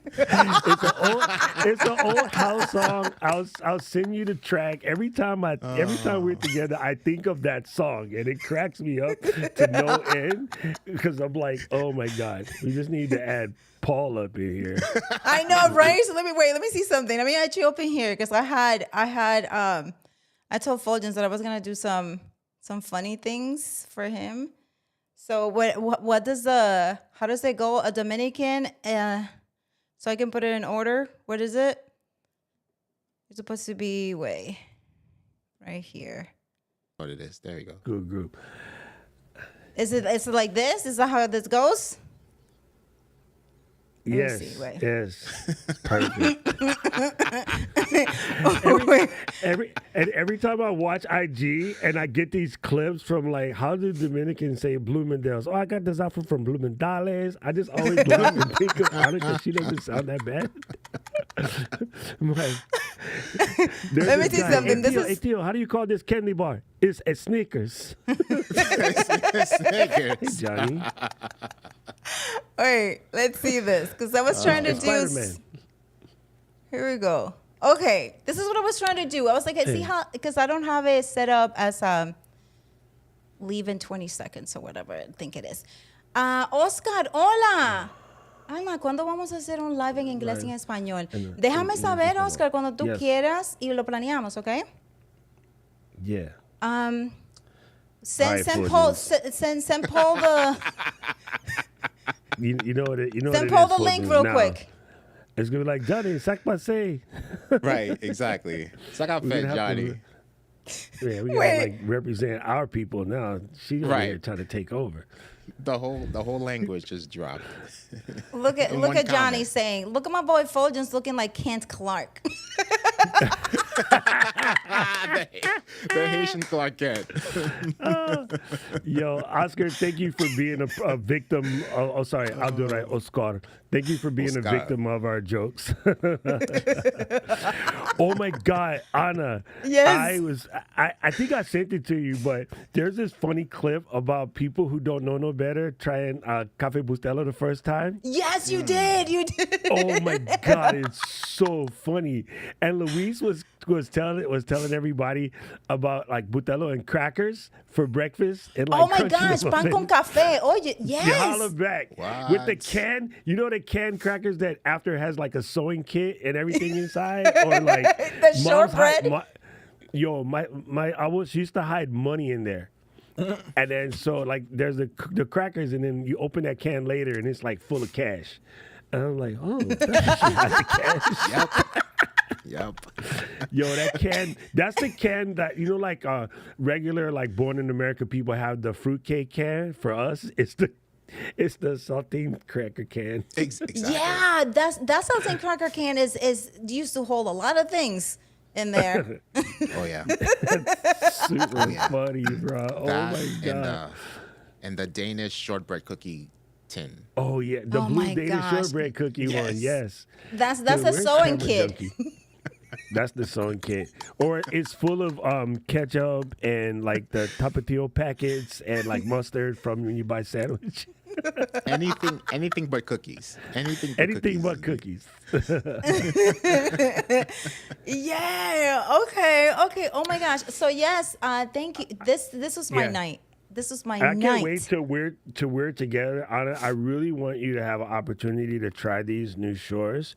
It's an old house song. I'll send you the track every time we're together. I think of that song and it cracks me up to no end because I'm like, oh my god, we just need to add Paul up in here. I know, right? So let me see something. Let me add you up in here because I told Fuljens that I was gonna do some funny things for him. So what does how does it go? A Dominican. So I can put it in order. What is it? It's supposed to be right here. What it is? There you go. Good group. Is it like this? Is that how this goes? Yes. Perfect. every time I watch IG and I get these clips from like, how do Dominicans say Bloomingdale's? Oh, I got this outfit from Bloomingdale's. I just always laugh and think of Anna because she doesn't sound that bad. I'm like, let me see something. Hey, Theo, how do you call this candy bar? It's a Snickers. Snickers. Hey, Johnny. Wait, let's see this because I was trying to It's do. Spider-Man. Here we go. Okay, this is what I was trying to do. I was like, see how because I don't have it set up as leave in 20 seconds or whatever I think it is. Oscar, hola. Alma, ¿cuándo vamos a hacer un live en inglés y en español? Déjame saber, Oscar, cuando tú quieras y lo planeamos, ¿ok? Yeah. Send All right, Paul Fuljens. send Paul the You know what it, you know send what it Paul is, the link Fuljens, real now. quick. It's gonna be like Johnny, sac passe. Right, exactly. It's like I We're fed gonna have to- Johnny. Yeah, we gotta Wait. like represent our people now. She's over Right. here trying to take over. The whole language just dropped. Look at In look one at Johnny comment. saying, "Look at my boy Fuljens looking like Kent Clark." the Haitian Clark Kent. Yo, Oscar, thank you for being a victim. Sorry, I'll do it right. Oscar, thank you for being a Oscar. victim of our jokes. Oh my God, Anna. Yes. I think I sent it to you, but there's this funny clip about people who don't know no better trying Cafe Bustelo the first time. Yes, you did. You did. Oh my God, it's so funny. And Luis was telling everybody about like Butelo and crackers for breakfast and like Oh my crunchy gosh, pan con muffins. café. Oh, You yes. holler back with the What? can. You know the canned crackers that after has like a sewing kit and everything inside, or like The mom's shortbread? I used to hide money in there. And then so like there's the crackers, and then you open that can later and it's like full of cash. And I'm like, oh, that's the cash. Yep. Yo, that can, that's the can that, you know, like regular, like Born in America people have the fruitcake can. For us, it's the saltine cracker can. Exactly. Yeah, that saltine cracker can is used to hold a lot of things in there. Oh yeah. Super yeah. funny, bro. Oh That my God. and the Danish shortbread cookie tin. Oh yeah, the Oh blue my Danish gosh. shortbread cookie one. Yes. Yes. That's Dude, a where's sewing Camera kit. Junkie? That's the sewing kit. Or it's full of ketchup and like the Tapatio packets and like mustard from when you buy sandwich. Anything but cookies. Anything but cookies. Yeah. Okay. Oh my gosh. So yes, thank you. This was my Yeah. night. This was my I night. can't wait till we're together. Anna, I really want you to have an opportunity to try these new shores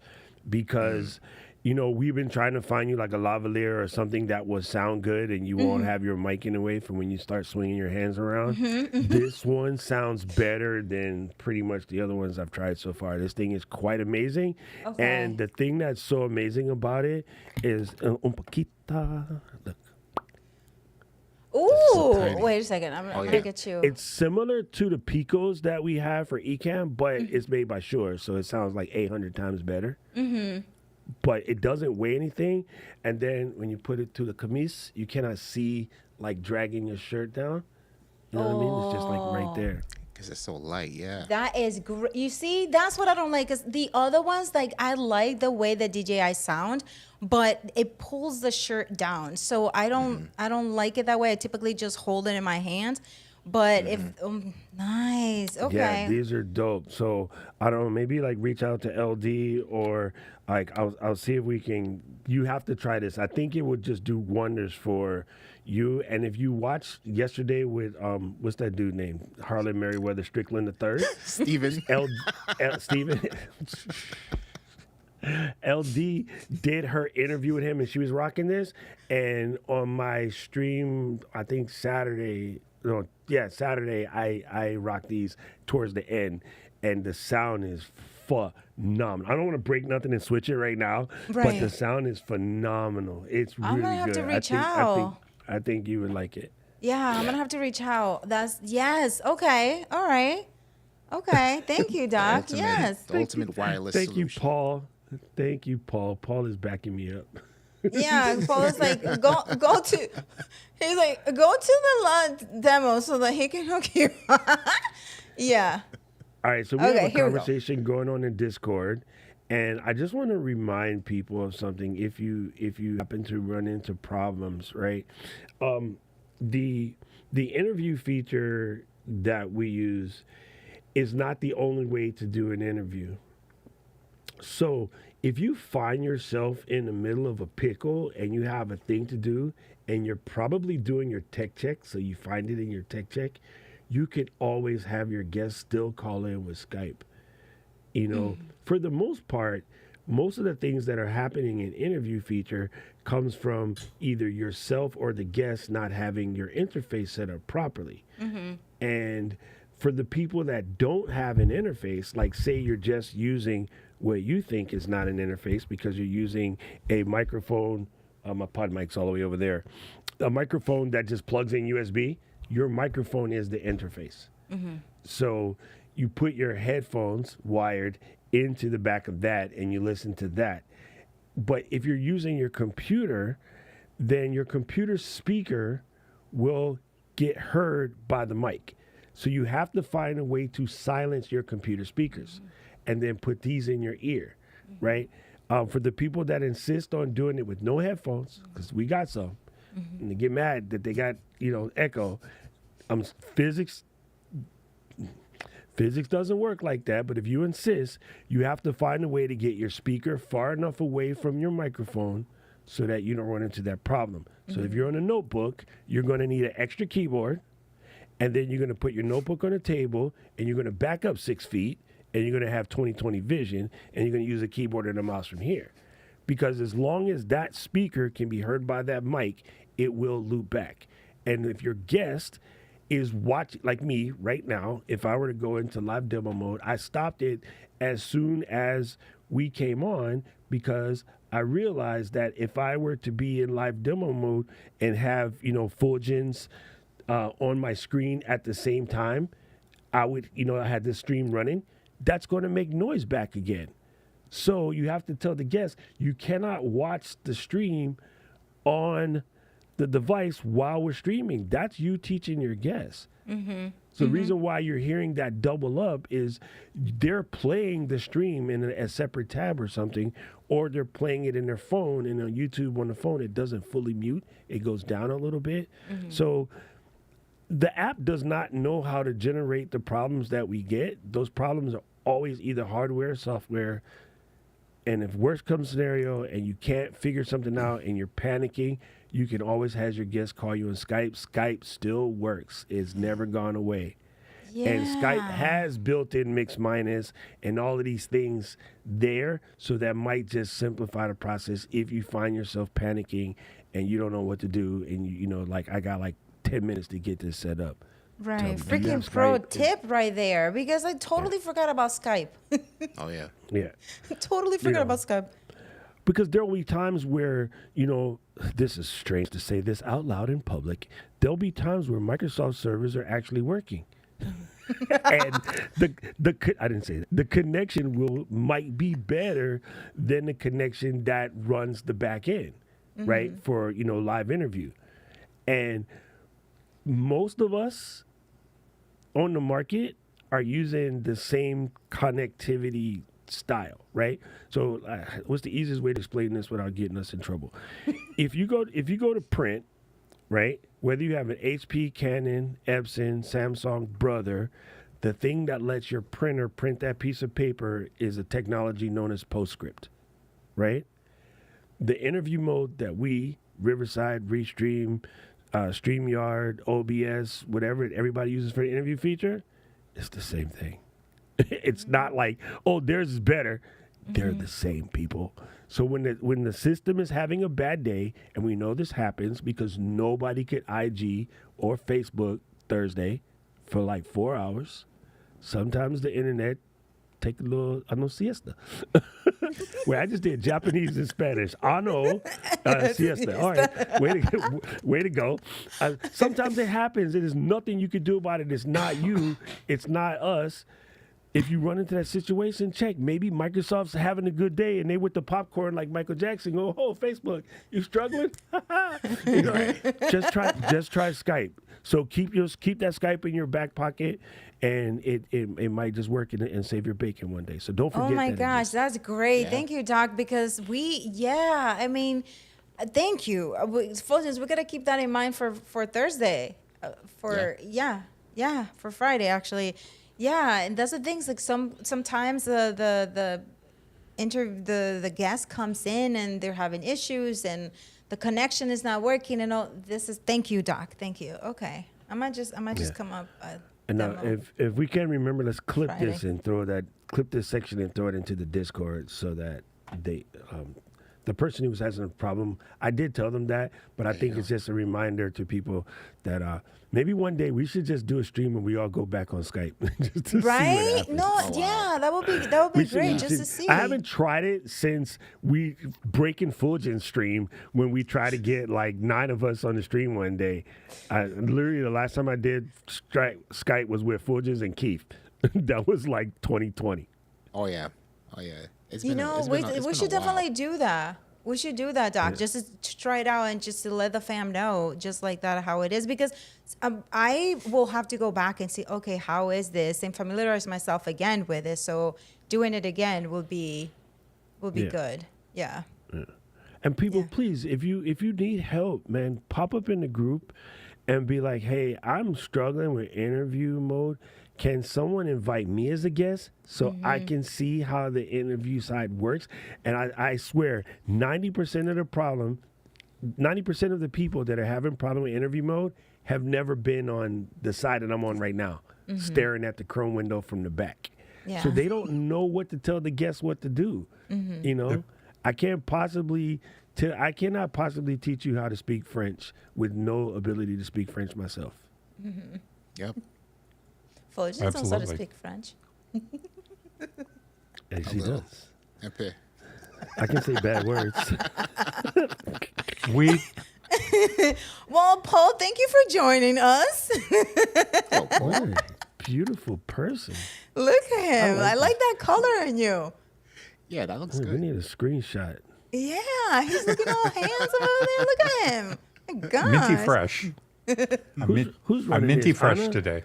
because, you know, we've been trying to find you like a lavalier or something that will sound good and you won't have your mic in the way from when you start swinging your hands around. This one sounds better than pretty much the other ones I've tried so far. This thing is quite amazing. Okay. And the thing that's so amazing about it is un poquita. Look. Ooh, tiny. wait a second. I'm Oh, gonna yeah. get you. It's similar to the Picos that we have for Ecamm, but Mm-hmm. it's made by Shure, so it sounds like 800 times better. But it doesn't weigh anything. And then when you put it to the camise, you cannot see like dragging your shirt down. You know what I mean? It's just like right there. Because it's so light, yeah. That is great. You see, that's what I don't like. Cause the other ones, like I like the way the DJI sound, but it pulls the shirt down. So I don't like it that way. I typically just hold it in my hand. But if nice, okay. Yeah, these are dope. So I don't know, maybe like reach out to LD or like I'll see if we can. You have to try this. I think it would just do wonders for you. And if you watched yesterday with what's that dude named Harlan Merriweather Strickland III, Steven. Steven. LD did her interview with him and she was rocking this. And on my stream, I think Saturday, I rocked these towards the end. And the sound is phenomenal. I don't want to break nothing and switch it right now, but Right. the sound is phenomenal. It's really I'm gonna have good. to reach I out. think you would like it. Yeah, I'm gonna have to reach out. That's yes. Okay. All right. Okay. Thank you, Doc. Yes. The ultimate wireless Thank you, solution. Paul. Thank you, Paul. Paul is backing me up. Yeah. Paul is like, go to. He's like, go to the demo so that he can hook you. Yeah. All right, so we Okay, have a here we go. conversation going on in Discord, and I just want to remind people of something. If you happen to run into problems, right? The interview feature that we use, is not the only way to do an interview. So if you find yourself in the middle of a pickle and you have a thing to do and you're probably doing your tech check, so you find it in your tech check, you can always have your guest still call in with Skype. You know, for the most part, most of the things that are happening in interview feature comes from either yourself or the guest not having your interface set up properly. And for the people that don't have an interface, like say you're just using what you think is not an interface because you're using a microphone, my pod mic's all the way over there, a microphone that just plugs in USB, your microphone is the interface. So you put your headphones wired into the back of that and you listen to that. But if you're using your computer, then your computer speaker will get heard by the mic. So you have to find a way to silence your computer speakers and then put these in your ear, right? For the people that insist on doing it with no headphones, because we got some, and they get mad that they got, echo. Physics doesn't work like that, but if you insist, you have to find a way to get your speaker far enough away from your microphone so that you don't run into that problem. So if you're on a notebook, you're going to need an extra keyboard, and then you're going to put your notebook on a table, and you're going to back up 6 feet, and you're going to have 20/20 vision, and you're going to use a keyboard and a mouse from here. Because as long as that speaker can be heard by that mic, it will loop back. And if your guest is watching, like me right now, if I were to go into live demo mode, I stopped it as soon as we came on because I realized that if I were to be in live demo mode and have, Fuljens on my screen at the same time, I would, I had this stream running, that's going to make noise back again. So you have to tell the guest, you cannot watch the stream on the device while we're streaming. That's you teaching your guests. So the reason why you're hearing that double up is they're playing the stream in a separate tab or something, or they're playing it in their phone, and on YouTube on the phone, it doesn't fully mute. It goes down a little bit. So the app does not know how to generate the problems that we get. Those problems are always either hardware, software, and if worst comes scenario and you can't figure something out and you're panicking, you can always have your guest call you on Skype. Skype still works. It's never gone away. And Skype has built-in mix minus and all of these things there, so that might just simplify the process if you find yourself panicking and you don't know what to do, and I got like 10 minutes to get this set up. Right. Freaking pro tip right there, because I totally forgot about Skype. Oh, yeah. Yeah. Totally forgot about Skype. Because there will be times where, this is strange to say this out loud in public, there'll be times where Microsoft servers are actually working. And I didn't say that. The connection might be better than the connection that runs the back end, right? For, live interview. And most of us on the market are using the same connectivity style, right? So what's the easiest way to explain this without getting us in trouble? If you go to print, right, whether you have an HP, Canon, Epson, Samsung, Brother, the thing that lets your printer print that piece of paper is a technology known as PostScript, right? The interview mode that we, Riverside, Restream, StreamYard, OBS, whatever everybody uses for the interview feature, it's the same thing. It's not like, oh, theirs is better. They're the same, people. So when the system is having a bad day, and we know this happens because nobody could IG or Facebook Thursday for like 4 hours. Sometimes the internet take a little, siesta. Where I just did Japanese and Spanish. Siesta. All right, way to go. Sometimes it happens. There's nothing you can do about it. It's not you. It's not us. If you run into that situation, check. Maybe Microsoft's having a good day and they with the popcorn like Michael Jackson go, oh, Facebook, you struggling? Just try Skype. So keep that Skype in your back pocket, and it might just work and save your bacon one day. So don't forget. Oh my gosh, that's great. Yeah. Thank you, Doc, because thank you. Fuljens, we got to keep that in mind for Thursday. For Friday, actually. Yeah, and that's the things. Like sometimes the guest comes in and they're having issues and the connection is not working and all. This is thank you, Doc. Thank you. Okay, I might just Yeah. come up. And now, Demo if we can remember, let's clip Friday. this and clip this section and throw it into the Discord so that the person who was having a problem, I did tell them that, but I think it's just a reminder to people that maybe one day we should just do a stream and we all go back on Skype just to see what Right? happens. No, yeah, that would be Should- great we just should- to see. I haven't tried it since we breaking Fuljens stream when we tried to get like 9 of us on the stream one day. Literally, the last time I did Skype was with Fuljens and Keith. That was like 2020. Oh yeah. It's You been a- know, it's been a- we it's been should a while. definitely do that. We should do that, Doc, just to try it out and just to let the fam know, just like that, how it is. Because I will have to go back and see, okay, how is this, and familiarize myself again with it. So doing it again will be Yeah. good. Yeah. And people, Yeah. please, if you need help, man, pop up in the group and be like, "Hey, I'm struggling with interview mode. Can someone invite me as a guest so I can see how the interview side works?" And I swear, 90% of the problem, 90% of the people that are having problem with interview mode have never been on the side that I'm on right now, staring at the Chrome window from the back. Yeah. So they don't know what to tell the guests what to do. You know, I cannot possibly teach you how to speak French with no ability to speak French myself. Yep. Fuljens knows how to Absolutely. speak French. And she little. does. Okay. I can say bad words. We Well, Paul, thank you for joining us. What a beautiful person. Look at him. like I like that color in you. Yeah, that looks We good. need a screenshot. Yeah, he's looking all handsome over there. Look at him. My God. minty fresh. Who's I'm running minty this? fresh Anna? today.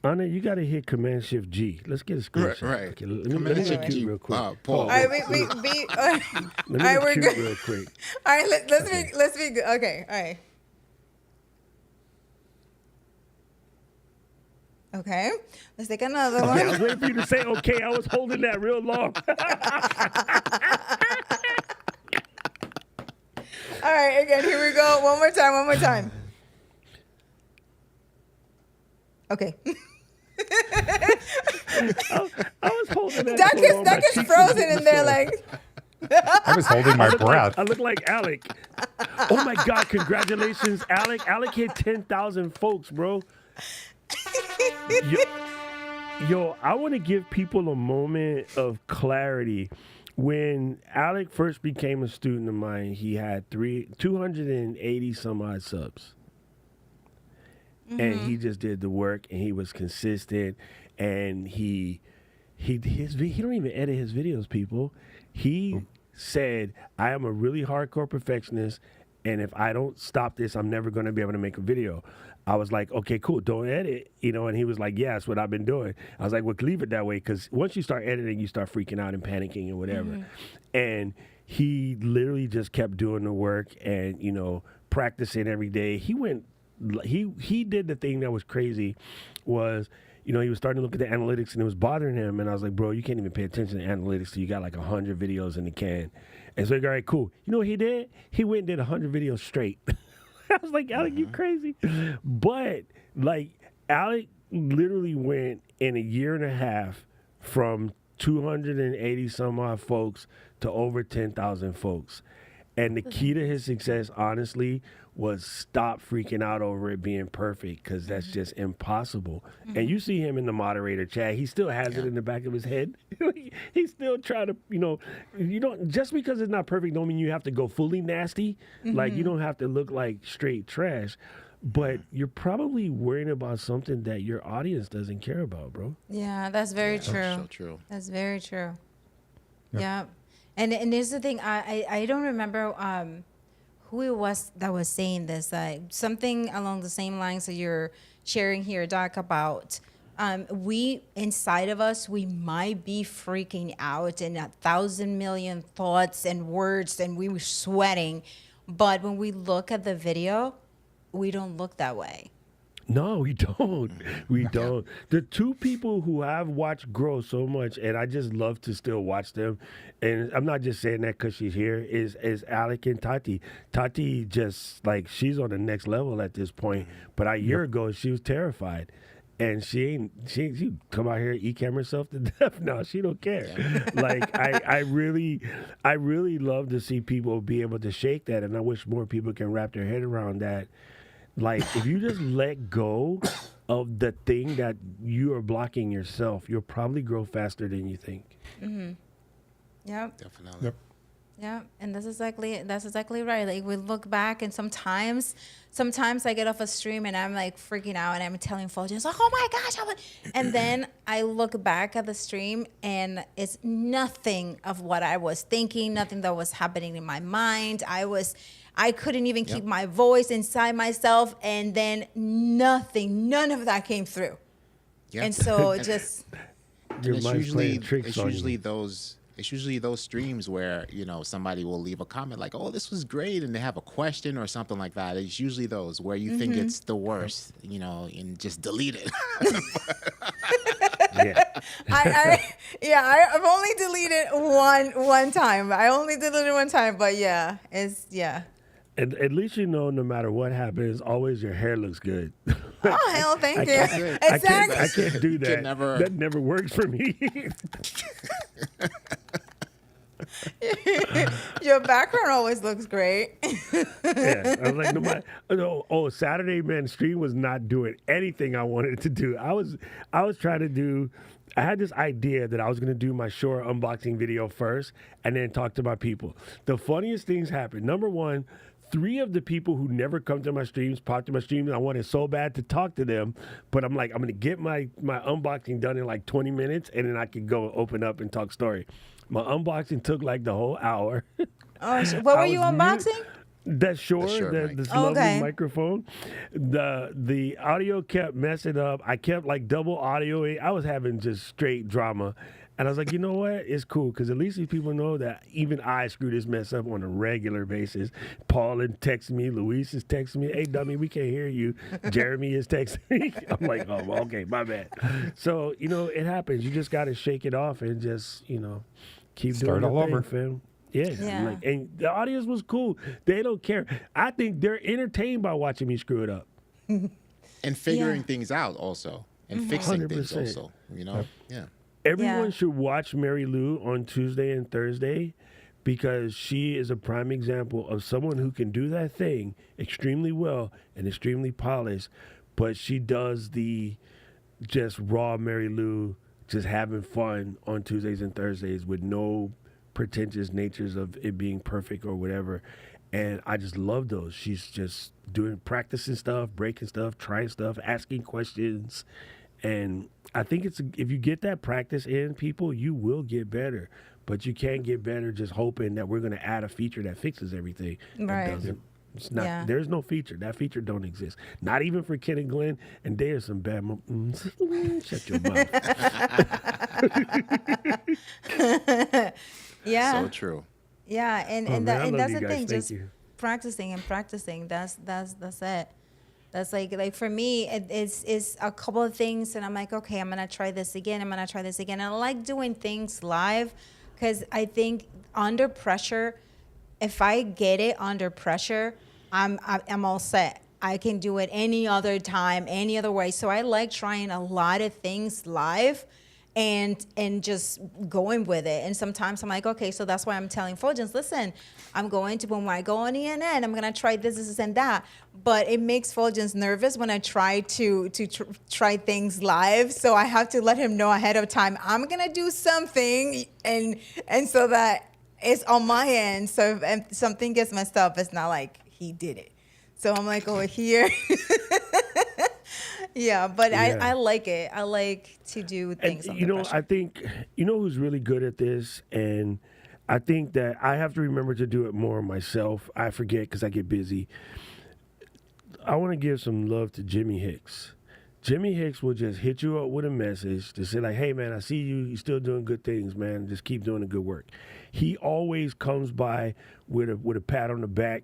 Anna, you got to hit Command Shift G. Let's get a screenshot. Right. Okay, let me Command get Shift cute G. real quick. Paul. All right, we Let me all right, get we're cute good. real quick. All right, let's be good. Okay, all right. Okay, let's take another Okay, I was one. waiting for you to say okay. I was holding that real long. All right, again, here we go. One more time. Okay. I was holding that. Doc so long, my is cheeks frozen were in there sore. like. I was holding my breath. I look like Alec. Oh my God! Congratulations, Alec. Alec hit 10,000 folks, bro. Yo, I want to give people a moment of clarity. When Alec first became a student of mine, he had 280 some odd subs. And he just did the work and he was consistent and he don't even edit his videos, people. He said, "I am a really hardcore perfectionist, and if I don't stop this, I'm never going to be able to make a video." I was like, "Okay, cool, don't edit," and he was like, "Yeah, that's what I've been doing." I was like, "Well, leave it that way, because once you start editing, you start freaking out and panicking and whatever." And he literally just kept doing the work and practicing every day. He did the thing that was crazy was, he was starting to look at the analytics and it was bothering him. And I was like, "Bro, you can't even pay attention to analytics till you got like 100 videos in the can." And so he go, "All right, cool." You know what he did? He went and did 100 videos straight. I was like, "Alec, you crazy." But like Alec literally went in a year and a half from 280 some odd folks to over 10,000 folks. And the key to his success, honestly, was stop freaking out over it being perfect, because that's just impossible. And you see him in the moderator chat. He still has it in the back of his head. He's still trying to, you don't, just because it's not perfect don't mean you have to go fully nasty. Like, you don't have to look like straight trash. But you're probably worrying about something that your audience doesn't care about, bro. Yeah, that's very So true. true. That's very true. Yeah. And here's the thing, I don't remember who it was that was saying this, something along the same lines that you're sharing here, Doc, about we inside of us, we might be freaking out and 1,000 million thoughts and words and we were sweating. But when we look at the video, we don't look that way. No, we don't. We don't. The two people who I've watched grow so much, and I just love to still watch them, and I'm not just saying that because she's here, is Alec and Tati. Tati just, like, she's on the next level at this point, but a year ago, she was terrified. And she come out here and Ecamm herself to death. No, she don't care. Like I really love to see people be able to shake that, and I wish more people can wrap their head around that. Like, if you just let go of the thing that you are blocking yourself, you'll probably grow faster than you think. Yep. Definitely. Yep. Yeah, and that's exactly right. Like, we look back, and sometimes I get off a stream and I'm like freaking out, and I'm telling Fuljens, like, oh my gosh, and then I look back at the stream and it's nothing of what I was thinking, nothing that was happening in my mind. I couldn't even keep my voice inside myself, and then none of that came through. Yep. And so just Your it's mind's usually playing tricks on you. it's usually those streams where, you know, somebody will leave a comment like, oh, this was great, and they have a question or something like that. It's usually those where you think it's the worst, you know, and just delete it. Yeah. I've only deleted one time. But yeah. At least you know, no matter what happens, always your hair looks good. Oh, hell, thank you. I can't do that. never- That never works for me. Your background always looks great. Yeah, I was like, no matter. Oh, Saturday, man, stream was not doing anything I wanted it to do. I was trying to do. I had this idea that I was going to do my short unboxing video first and then talk to my people. The funniest things happened. Number one, 3 of the people who never come to my streams popped to my streams, and I wanted so bad to talk to them, but I'm like, I'm going to get my unboxing done in like 20 minutes, and then I could go open up and talk story. My unboxing took like the whole hour. Oh, what were you unboxing? That Shure, mic. this Oh, lovely okay. microphone. The audio kept messing up. I kept like double audioing. I was having just straight drama. And I was like, you know what? It's cool, because at least these people know that even I screw this mess up on a regular basis. Paul is texting me. Luis is texting me. Hey, dummy, we can't hear you. Jeremy is texting me. I'm like, oh, okay, my bad. So, you know, it happens. You just got to shake it off and just, you know, keep Start doing all the thing, over. fam. Yeah, Yeah. like, and the audience was cool. They don't care. I think they're entertained by watching me screw it up. And figuring things out also, and fixing things 100%. also, you know? Yeah. Everyone Yeah. should watch Mary Lou on Tuesday and Thursday, because she is a prime example of someone who can do that thing extremely well and extremely polished, but she does the just raw Mary Lou, just having fun on Tuesdays and Thursdays with no pretentious natures of it being perfect or whatever. And I just love those. She's just practicing stuff, breaking stuff, trying stuff, asking questions. And I think if you get that practice in, people, you will get better. But you can't get better just hoping that we're going to add a feature that fixes everything. Right. That doesn't. It's not. Yeah. There's no feature. That feature don't exist. Not even for Ken and Glenn. And there's some bad. Shut your mouth. Yeah. So true. Yeah, Oh, man, I love that's you the guys. thing. Thank Just you. practicing and practicing. That's it. That's like for me, it's a couple of things, and I'm like, okay, I'm gonna try this again. And I like doing things live, because I think under pressure, if I get it under pressure, I'm all set. I can do it any other time, any other way. So I like trying a lot of things live, and just going with it. And sometimes I'm like, okay, so that's why I'm telling Fuljens, listen, when I go on ENN, I'm gonna try this, and that. But it makes Fuljens nervous when I try to try things live. So I have to let him know ahead of time, I'm gonna do something, and so that it's on my end. So if something gets messed up, it's not like he did it. So I'm like over here. Yeah, but Yeah. I like it. I like to do things And, under you know, pressure. I think, you know who's really good at this? And I think that I have to remember to do it more myself. I forget because I get busy. I want to give some love to Jimmy Hicks. Jimmy Hicks will just hit you up with a message to say like, hey, man, I see you. You're still doing good things, man. Just keep doing the good work. He always comes by with a pat on the back.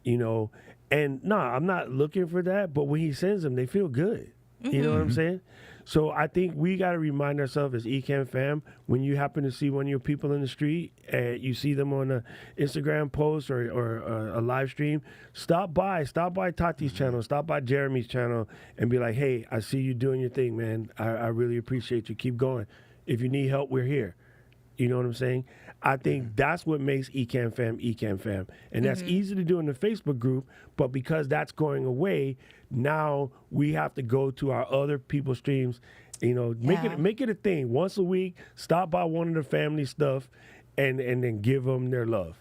you know. And no, I'm not looking for that, but when he sends them, they feel good. You know what I'm saying? So I think we got to remind ourselves as Ecamm Fam, when you happen to see one of your people in the street, you see them on an Instagram post or a live stream, stop by Tati's channel, stop by Jeremy's channel, and be like, hey, I see you doing your thing, man. I really appreciate you. Keep going. If you need help, we're here. You know what I'm saying? I think that's what makes Ecamm Fam. And that's easy to do in the Facebook group, but because that's going away, now we have to go to our other people's streams, you know, make it a thing. Once a week, stop by one of the family stuff and then give them their love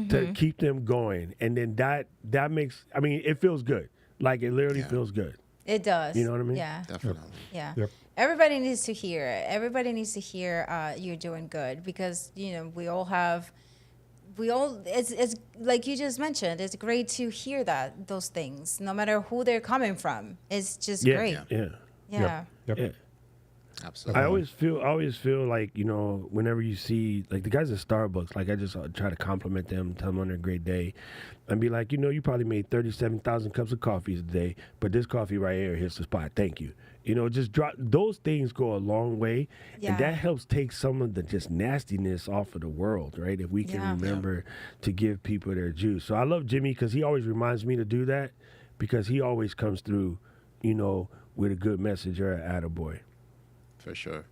to keep them going. And then that makes, I mean, it feels good. Like it literally feels good. It does. You know what I mean? Yeah. Definitely. Yeah. Yep. Everybody needs to hear it. Everybody needs to hear you're doing good because, you know, it's like you just mentioned, it's great to hear those things, no matter who they're coming from. It's just great. Yeah. Yep. Absolutely. I always feel like, you know, whenever you see like the guys at Starbucks, like I just try to compliment them, tell them on their great day, and be like, you know, you probably made 37,000 cups of coffee today, but this coffee right here hits the spot. Thank you. You know, just drop those things go a long way, and that helps take some of the just nastiness off of the world, right? If we can remember to give people their juice. So I love Jimmy because he always reminds me to do that because he always comes through, you know, with a good message or an attaboy. For sure.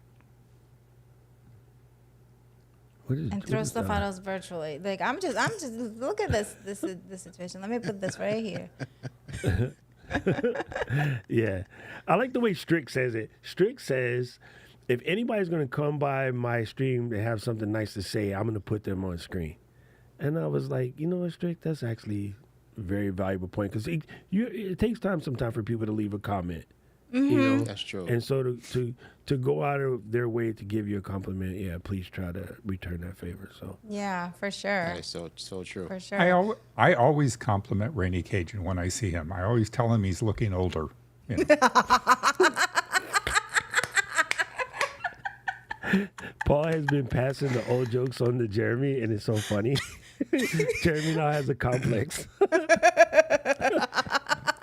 And throw stuff at us virtually. Like I'm just look at this situation. Let me put this right here. Yeah. I like the way Strick says it. Strick says, if anybody's going to come by my stream and have something nice to say, I'm going to put them on screen. And I was like, you know what, Strick, that's actually a very valuable point because it takes time sometimes for people to leave a comment. You know? That's true. And so to go out of their way to give you a compliment, please try to return that favor. So Yeah, for sure. That is so true. For sure. I always compliment Rainy Cajun when I see him. I always tell him he's looking older. You know? Paul has been passing the old jokes on to Jeremy, and it's so funny. Jeremy now has a complex.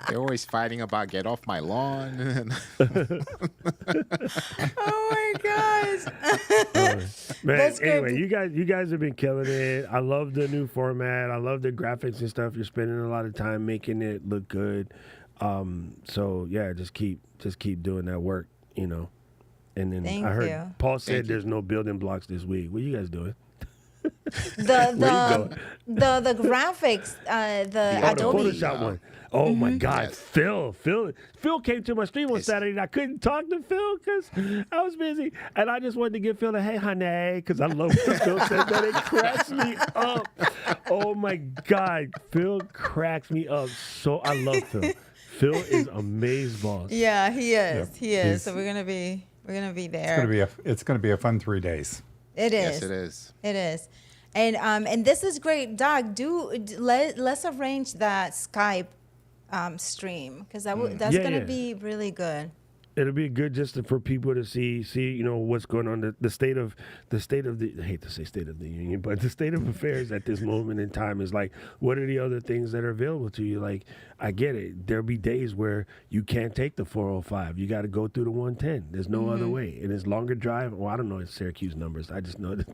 They're always fighting about get off my lawn. Oh my gosh. Man, That's anyway, good. you guys have been killing it. I love the new format. I love the graphics and stuff. You're spending a lot of time making it look good. So yeah, just keep doing that work, you know. And then Thank I heard you. Paul said there's no building blocks this week. What are you guys doing? The graphics, the Oh, Adobe. the Photoshop one. Oh my God, Yes. Phil came to my stream on Saturday and I couldn't talk to Phil because I was busy. And I just wanted to give Phil a hey honey because I love when Phil says that. It cracks me up. Oh my God, Phil cracks me up. So I love Phil. Phil is amazeballs. Yeah, he is. Yep. He is. He's- So we're gonna be there. It's gonna be a fun 3 days. It is. Yes, it is. It is. And this is great, Doc. Let's arrange that Skype stream because that's Yeah, gonna yeah. be really good. It'll be good just for people to see, you know, what's going on, the state of the, I hate to say state of the union, but the state of affairs at this moment in time is like, what are the other things that are available to you? Like, I get it. There'll be days where you can't take the 405. You got to go through the 110. There's no other way. And it's longer drive. Well, I don't know Syracuse numbers. I just know that,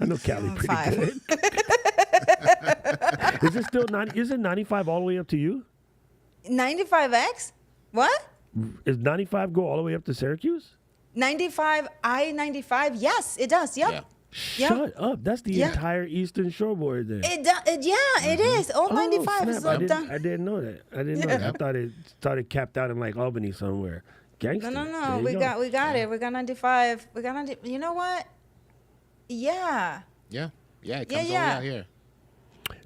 I know Cali pretty 5. good. Is it still 90? Is it 95 all the way up to you? 95X? What? Is 95 go all the way up to Syracuse? 95 I-95? Yes, it does. Yep. Yeah. Shut up. That's the entire Eastern Shoreboard there. It is. All 95 is snap. all done. I didn't know that. I thought it started capped out in like Albany somewhere. Gangster. No. There We you go. got it. We got 95. We got 90. You know what? Yeah. Yeah. It comes yeah. all out here.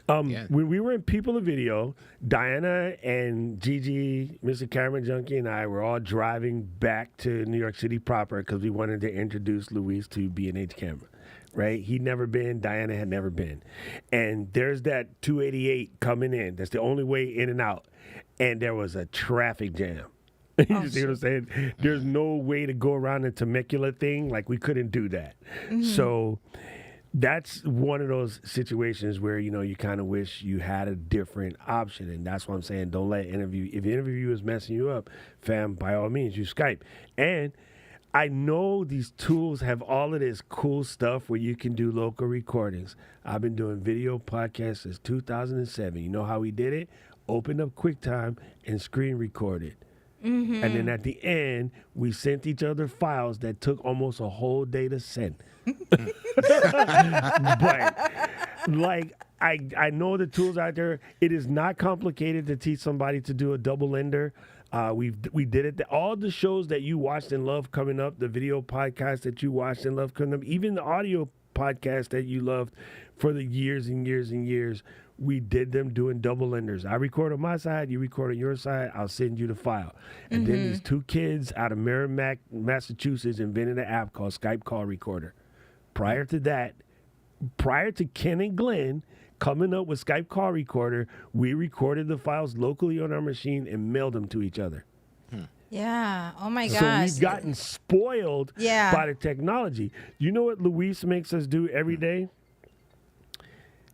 Yeah. When we were in People of Video, Diana and Gigi, Mr. Camera Junkie, and I were all driving back to New York City proper because we wanted to introduce Luis to B&H Camera. Right? He'd never been. Diana had never been. And there's that 288 coming in. That's the only way in and out. And there was a traffic jam. You see what I'm saying? There's no way to go around the Temecula thing. Like, we couldn't do that. So that's one of those situations where you kind of wish you had a different option, and that's what I'm saying. Don't let interview. If the interview is messing you up, fam, by all means, you Skype. And I know these tools have all of this cool stuff where you can do local recordings. I've been doing video podcasts since 2007. You know how we did it? Opened up QuickTime and screen recorded. And then at the end, we sent each other files that took almost a whole day to send. But like I know the tools out there. It is not complicated to teach somebody to do a double ender. We did it. All the shows that you watched and loved coming up, the video podcast that you watched and loved coming up, even the audio podcast that you loved for the years and years and years, we did them doing double enders. I record on my side, you record on your side, I'll send you the file. And then these two kids out of Merrimack, Massachusetts invented an app called Skype Call Recorder. Prior to that, prior to Ken and Glenn coming up with Skype Call Recorder, we recorded the files locally on our machine and mailed them to each other. Yeah. Oh my So gosh. we've gotten spoiled by the technology. You know what Luis makes us do every day?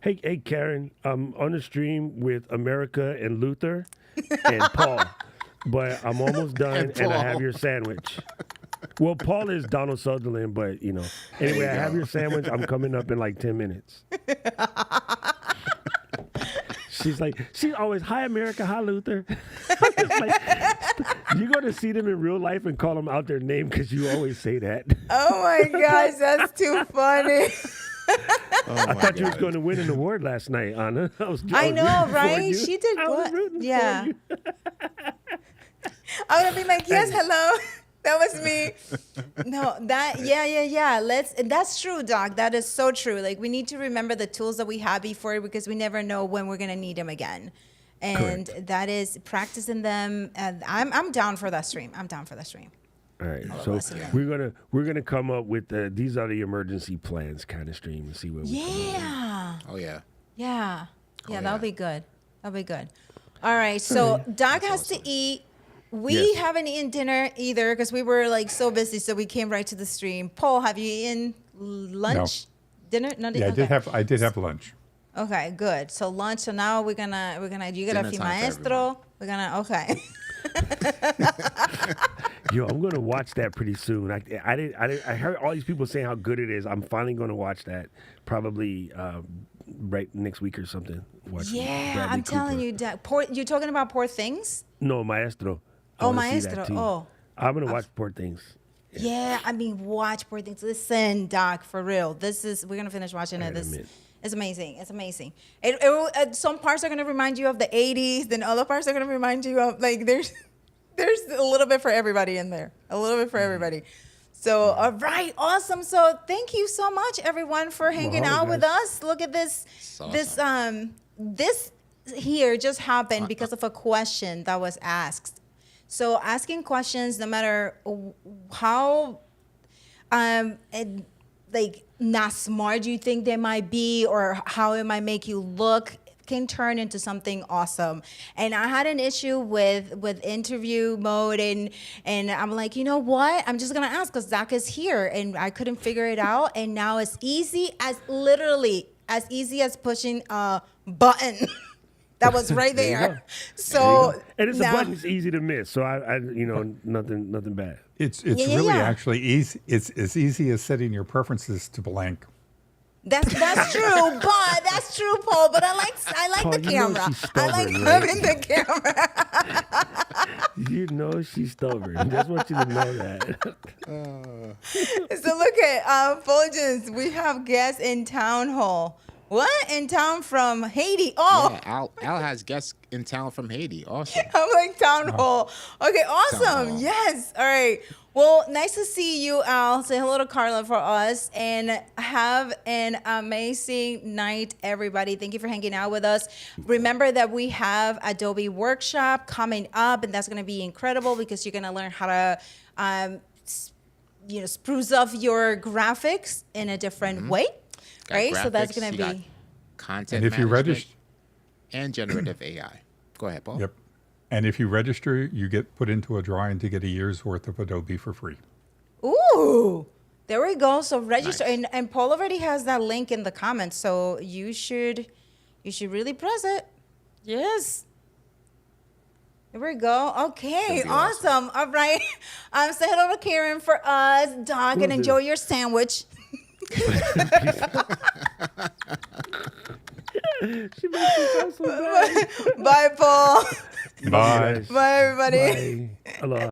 Hey, Karen, I'm on the stream with America and Luther and Paul, but I'm almost done and I have your sandwich. Well, Paul is Donald Sutherland, but Anyway, I have your sandwich. I'm coming up in like 10 minutes. She's always, hi, America, hi, Luther. I'm just like, you're going to see them in real life and call them out their name because you always say that. Oh my gosh, that's too funny. I thought you was going to win an award last night, Anna. I know, right? She did good. good. Yeah. I would be like, yes, hello. That was me. No, yeah. That's true, Doc. That is so true. Like, we need to remember the tools that we had before because we never know when we're going to need them again. And Correct. that is practicing them. And I'm down for that stream. All right, so we're gonna come up with these are the emergency plans kind of stream and see what we come up with. Oh yeah. Yeah. yeah. That'll be good. All right. So Doc has to eat. We haven't eaten dinner either because we were like so busy. So we came right to the stream. Paul, have you eaten lunch? Dinner? No, Yeah, okay. I did have lunch. Okay, good. So lunch. So now we're gonna you gotta Dinner feed time for maestro. We're gonna okay. Yo, I'm gonna watch that pretty soon. I heard all these people saying how good it is. I'm finally gonna watch that probably right next week or something. Yeah, Bradley I'm telling Cooper. you, Doc. You're talking about Poor Things? No, Maestro. I Oh, wanna see that Maestro. too. Oh. I'm gonna watch Poor Things. Yeah, I mean, watch Poor Things. Listen, Doc, for real. We're gonna finish watching it. It's amazing. It's amazing. Some parts are gonna remind you of the '80s, then other parts are gonna remind you of like there's a little bit for everybody in there. A little bit for everybody. So, all right, awesome. So, thank you so much, everyone, for hanging out with us. Look at this. Awesome. This here just happened because of a question that was asked. So, asking questions, no matter how, like not smart you think they might be, or how it might make you look, can turn into something awesome. And I had an issue with interview mode, and I'm like, you know what? I'm just gonna ask because Zach is here, and I couldn't figure it out. And now it's literally as easy as pushing a button. That was right there. So and it's now, a button. It's easy to miss. So I nothing bad. It's really actually easy. It's as easy as setting your preferences to blank. That's true, but that's true, Paul. But I like Paul, the camera. she's I like stubborn, having the camera. You know she's stubborn. Just want you to know that. So look at Fuljens. We have guests in town hall. What? In town from Haiti? Oh, Yeah, Al has guests in town from Haiti. Awesome. I'm like town hall. Okay, awesome. Town hall. Yes. All right. Well, nice to see you, Al. Say hello to Carla for us, and have an amazing night, everybody. Thank you for hanging out with us. Remember that we have Adobe Workshop coming up, and that's going to be incredible because you're going to learn how to, spruce up your graphics in a different way. Got Right, so that's graphics, going you to got be content And if you management register, and generative AI. Go ahead, Paul. yep. And if you register, you get put into a drawing to get a year's worth of Adobe for free. ooh, There we go. So register, Nice. and Paul already has that link in the comments. So you should really press it. Yes. There we go. Okay, That'd be awesome. awesome. All right. Say hello to Karen for us. Doc, Will and do. enjoy your sandwich. She makes me sound so bad. Bye, Paul. Bye. Yes. Bye, everybody. Bye. Aloha.